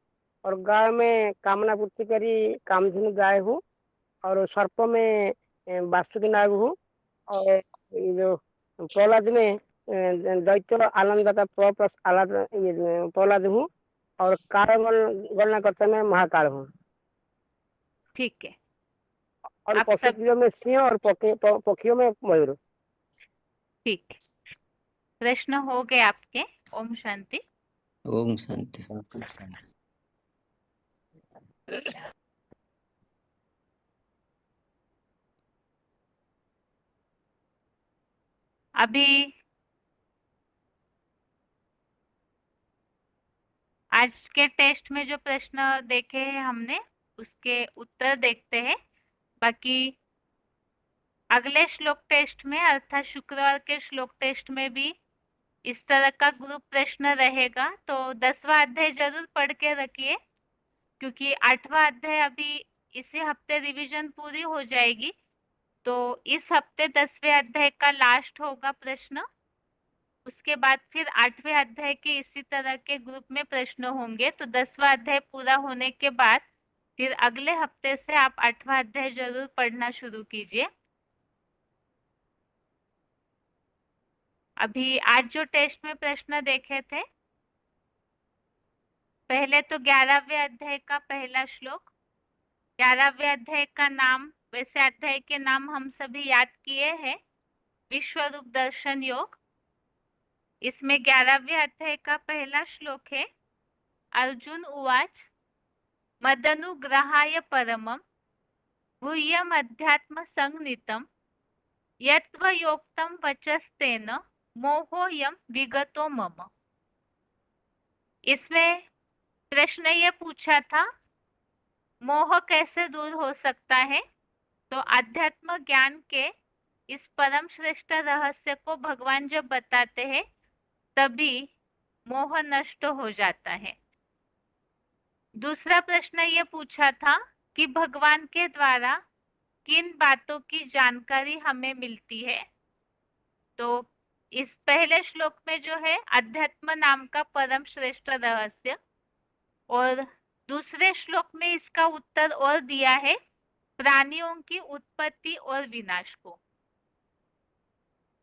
और गाय में कामना पूर्ति करी कामधेनु गाय हूँ, और सर्प में वासुकी नाग हूँ, और ये जो प्रहलाद में दैत्य आनंददाता प्रहलाद हूँ, और काल गणना करते में महाकाल हूँ, ठीक है। और आप सब पशुपतियों में सिंह, और पक्षियों में मयूर। ठीक है। प्रश्न हो गए आपके। ओम शांति। ओम शांति। अभी आज के टेस्ट में जो प्रश्न देखे हैं हमने उसके उत्तर देखते हैं। बाकी अगले श्लोक टेस्ट में अर्थात शुक्रवार के श्लोक टेस्ट में भी इस तरह का ग्रुप प्रश्न रहेगा, तो 10वां अध्याय जरूर पढ़ के रखिए, क्योंकि 8वां अध्याय अभी इसी हफ्ते रिवीजन पूरी हो जाएगी। तो इस हफ्ते 10वें अध्याय का लास्ट होगा प्रश्न, उसके बाद फिर 8वें अध्याय के इसी तरह के ग्रुप में प्रश्न होंगे। तो 10वां अध्याय पूरा होने के बाद फिर अगले हफ्ते से आप 8वां अध्याय जरूर पढ़ना शुरू कीजिए। अभी आज जो टेस्ट में प्रश्न देखे थे, पहले तो 11वें अध्याय का पहला श्लोक। 11वें अध्याय का नाम, वैसे अध्याय के नाम हम सभी याद किए हैं, विश्व रूप दर्शन योग। इसमें 11वें अध्याय का पहला श्लोक है, अर्जुन उवाच मदनुग्रहाय परमं गुह्यम अध्यात्म संगनितम यत्त्वयोक्तं वचस्तेन मोहोयम विगतो मम। इसमें प्रश्न ये पूछा था, मोह कैसे दूर हो सकता है? तो अध्यात्म ज्ञान के इस परम श्रेष्ठ रहस्य को भगवान जब बताते हैं तभी मोह नष्ट हो जाता है। दूसरा प्रश्न ये पूछा था कि भगवान के द्वारा किन बातों की जानकारी हमें मिलती है। तो इस पहले श्लोक में जो है अध्यात्म नाम का परम श्रेष्ठ रहस्य, और दूसरे श्लोक में इसका उत्तर और दिया है प्राणियों की उत्पत्ति और विनाश को,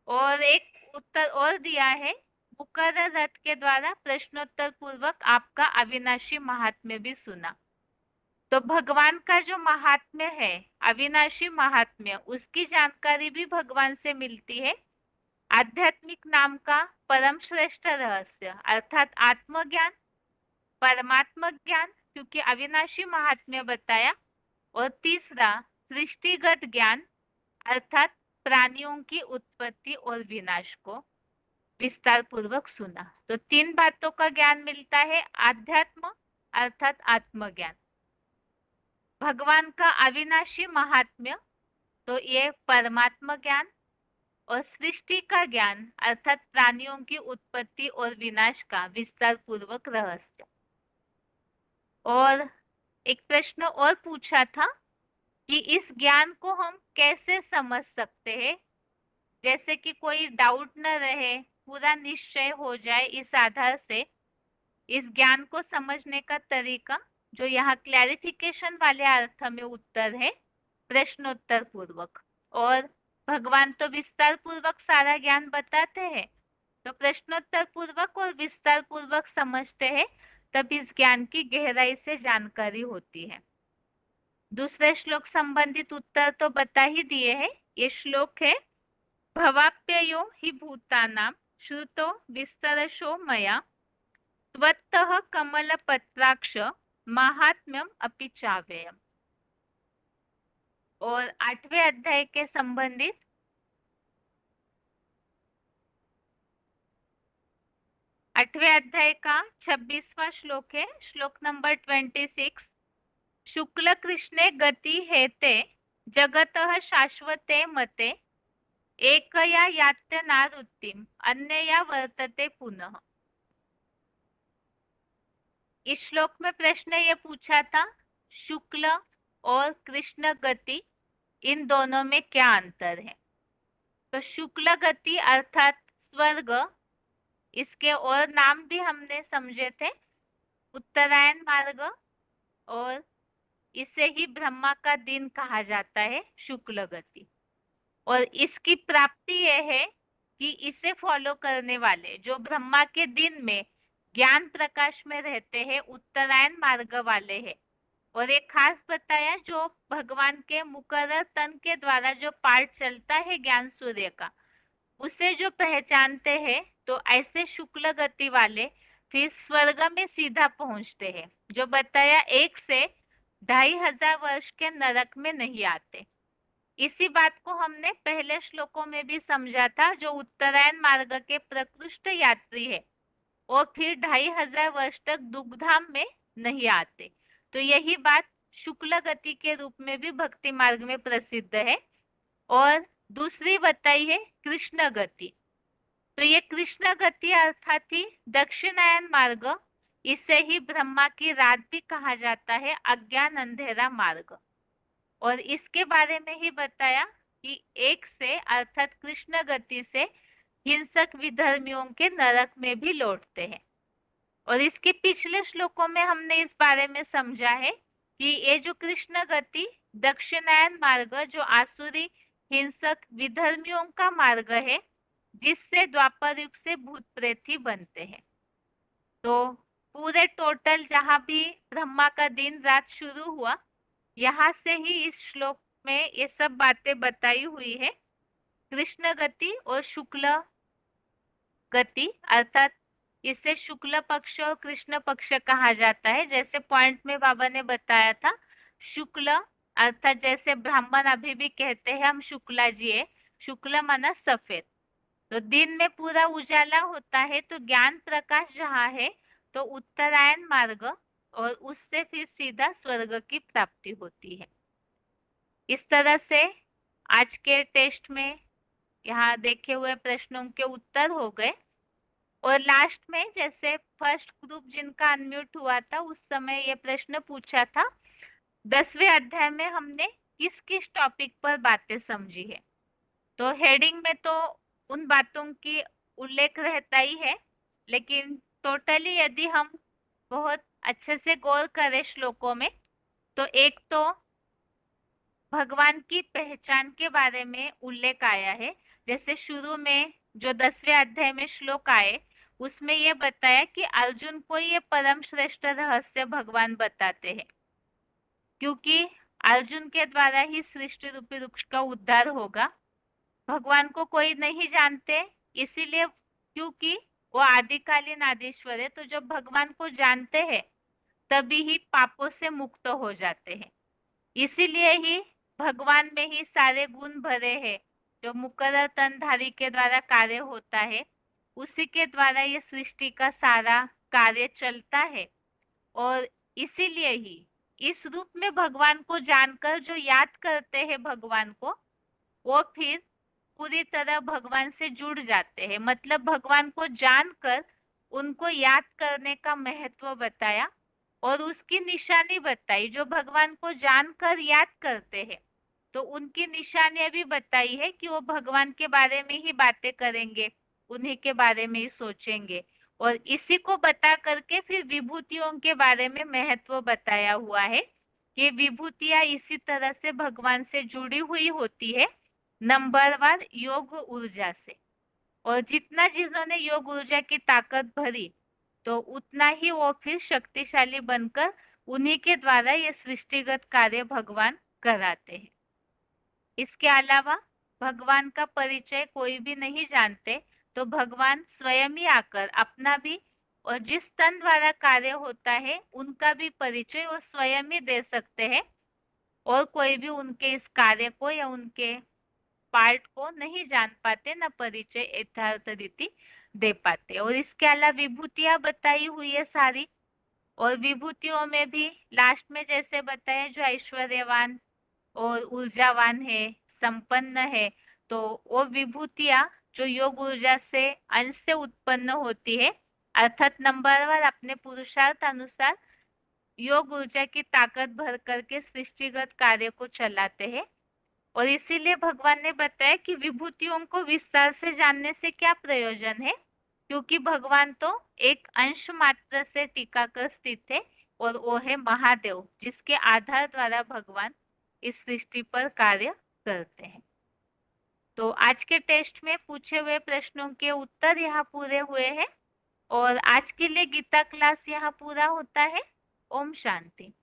और एक उत्तर और दिया है मुकर्रर रथ के द्वारा प्रश्नोत्तर पूर्वक आपका अविनाशी महात्म्य भी सुना। तो भगवान का जो महात्म्य है, अविनाशी महात्म्य, उसकी जानकारी भी भगवान से मिलती है। आध्यात्मिक नाम का परम श्रेष्ठ रहस्य अर्थात आत्मज्ञान, परमात्म ज्ञान, क्योंकि अविनाशी महात्म्य बताया, और तीसरा सृष्टिगत ज्ञान अर्थात प्राणियों की उत्पत्ति और विनाश को विस्तार पूर्वक सुना। तो 3 बातों का ज्ञान मिलता है, आध्यात्म अर्थात आत्मज्ञान, भगवान का अविनाशी महात्म्य, तो ये परमात्मा ज्ञान, और सृष्टि का ज्ञान अर्थात प्राणियों की उत्पत्ति और विनाश का विस्तार पूर्वक रहस्य। और एक प्रश्न और पूछा था कि इस ज्ञान को हम कैसे समझ सकते हैं, जैसे कि कोई डाउट न रहे, पूरा निश्चय हो जाए। इस आधार से इस ज्ञान को समझने का तरीका जो यहाँ क्लैरिफिकेशन वाले अर्थ में उत्तर है प्रश्नोत्तर पूर्वक। और भगवान तो विस्तार पूर्वक सारा ज्ञान बताते हैं, तो प्रश्नोत्तर पूर्वक और विस्तार पूर्वक समझते हैं, तब इस ज्ञान की गहराई से जानकारी होती है। दूसरे श्लोक संबंधित उत्तर तो बता ही दिए हैं। ये श्लोक है, भवाप्ययो हि भूतानां श्रुतो विस्तरशो मया त्वत्तः कमलपत्राक्ष माहात्म्यम अपि चाव्ययम्। और 8वें अध्याय के संबंधित 8वें अध्याय का 26वां श्लोक है, श्लोक नंबर 26। शुक्ल कृष्णे गति हेते जगतः शाश्वते मते एकया यात्य नारुत्तिम अन्यया वर्तते पुनः। इस श्लोक में प्रश्न ये पूछा था, शुक्ल और कृष्ण गति इन दोनों में क्या अंतर है। तो शुक्ल गति अर्थात स्वर्ग, इसके और नाम भी हमने समझे थे, उत्तरायण मार्ग, और इसे ही ब्रह्मा का दिन कहा जाता है, शुक्ल गति। और इसकी प्राप्ति यह है कि इसे फॉलो करने वाले जो ब्रह्मा के दिन में ज्ञान प्रकाश में रहते हैं, उत्तरायण मार्ग वाले हैं। और एक खास बताया, जो भगवान के मुकर्रर तन के द्वारा जो पाठ चलता है ज्ञान सूर्य का, उसे जो पहचानते हैं, तो ऐसे शुक्ल गति वाले फिर स्वर्ग में सीधा पहुंचते हैं। जो बताया 1 से 2500 वर्ष के नरक में नहीं आते। इसी बात को हमने पहले श्लोकों में भी समझा था। जो उत्तरायण मार्ग के प्रकृष्ट यात्री है और फिर 2500 वर्ष तक दुग्धाम में नहीं आते। तो यही बात शुक्ल गति के रूप में भी भक्ति मार्ग में प्रसिद्ध है। और दूसरी बताई है कृष्ण गति। तो ये कृष्ण गति अर्थात ही दक्षिणायन मार्ग, इसे ही ब्रह्मा की रात भी कहा जाता है, अज्ञान अंधेरा मार्ग। और इसके बारे में ही बताया कि 1 से अर्थात कृष्ण गति से हिंसक विधर्मियों के नरक में भी लौटते हैं। और इसके पिछले श्लोकों में हमने इस बारे में समझा है कि ये जो कृष्ण गति दक्षिणायन मार्ग, जो आसुरी हिंसक विधर्मियों का मार्ग है, जिससे द्वापर युग से भूत प्रेत ही बनते हैं। तो पूरे टोटल जहां भी ब्रह्मा का दिन रात शुरू हुआ, यहाँ से ही इस श्लोक में ये सब बातें बताई हुई है। कृष्ण गति और शुक्ल गति अर्थात इसे शुक्ल पक्ष और कृष्ण पक्ष कहा जाता है। जैसे पॉइंट में बाबा ने बताया था, शुक्ल अर्थात जैसे ब्राह्मण अभी भी कहते हैं हम शुक्ला जी है, शुक्ल माना सफेद। तो दिन में पूरा उजाला होता है, तो ज्ञान प्रकाश जहाँ है तो उत्तरायण मार्ग, और उससे फिर सीधा स्वर्ग की प्राप्ति होती है। इस तरह से आज के टेस्ट में यहाँ देखे हुए प्रश्नों के उत्तर हो गए। और लास्ट में जैसे फर्स्ट ग्रुप जिनका अनम्यूट हुआ था, उस समय ये प्रश्न पूछा था 10वें अध्याय में हमने किस किस टॉपिक पर बातें समझी है। तो हेडिंग में तो उन बातों की उल्लेख रहता ही है, लेकिन टोटली यदि हम बहुत अच्छे से गौर करें श्लोकों में, तो एक तो भगवान की पहचान के बारे में उल्लेख आया है। जैसे शुरू में जो 10वें अध्याय में श्लोक आए, उसमें ये बताया कि अर्जुन को ये परम श्रेष्ठ रहस्य भगवान बताते हैं, क्योंकि अर्जुन के द्वारा ही सृष्टि रूपी वृक्ष का उद्धार होगा। भगवान को कोई नहीं जानते, इसीलिए क्योंकि वो आदिकालीन आदिश्वर है, तो जब भगवान को जानते हैं तभी ही पापों से मुक्त हो जाते हैं। इसीलिए ही भगवान में ही सारे गुण भरे हैं। जो मुकर्रर तनधारी के द्वारा कार्य होता है, उसी के द्वारा ये सृष्टि का सारा कार्य चलता है। और इसीलिए ही इस रूप में भगवान को जानकर जो याद करते हैं भगवान को, वो फिर पूरी तरह भगवान से जुड़ जाते हैं। मतलब भगवान को जानकर उनको याद करने का महत्व बताया और उसकी निशानी बताई। जो भगवान को जानकर याद करते हैं तो उनकी निशानियां भी बताई है कि वो भगवान के बारे में ही बातें करेंगे, उन्हीं के बारे में ही सोचेंगे। और इसी को बता करके फिर विभूतियों के बारे में महत्व बताया हुआ है कि विभूतियां इसी तरह से भगवान से जुड़ी हुई होती है, नंबरवार योग ऊर्जा से। और जितना जिन्होंने योग ऊर्जा की ताकत भरी तो उतना ही वो फिर शक्तिशाली बनकर उन्हीं के द्वारा ये सृष्टिगत कार्य भगवान कराते हैं। इसके अलावा भगवान का परिचय कोई भी नहीं जानते, तो भगवान स्वयं ही आकर अपना भी और जिस तन द्वारा कार्य होता है उनका भी परिचय वो स्वयं ही दे सकते हैं, और कोई भी उनके इस कार्य को या उनके पार्ट को नहीं जान पाते, न परिचय यथार्थ रीति दे पाते। और इसके अलावा विभूतियां बताई हुई है सारी, और विभूतियों में भी लास्ट में जैसे बताया जो ऐश्वर्यवान और ऊर्जावान है, संपन्न है, तो वो विभूतियां जो योग ऊर्जा से अंश से उत्पन्न होती है, अर्थात नंबरवार अपने पुरुषार्थ अनुसार योग ऊर्जा की ताकत भर करके सृष्टिगत कार्य को चलाते हैं। और इसीलिए भगवान ने बताया कि विभूतियों को विस्तार से जानने से क्या प्रयोजन है, क्योंकि भगवान तो एक अंश मात्र से टीका कर स्थित है, और वो है महादेव, जिसके आधार द्वारा भगवान इस सृष्टि पर कार्य करते हैं। तो आज के टेस्ट में पूछे हुए प्रश्नों के उत्तर यहाँ पूरे हुए हैं, और आज के लिए गीता क्लास यहाँ पूरा होता है। ओम शांति।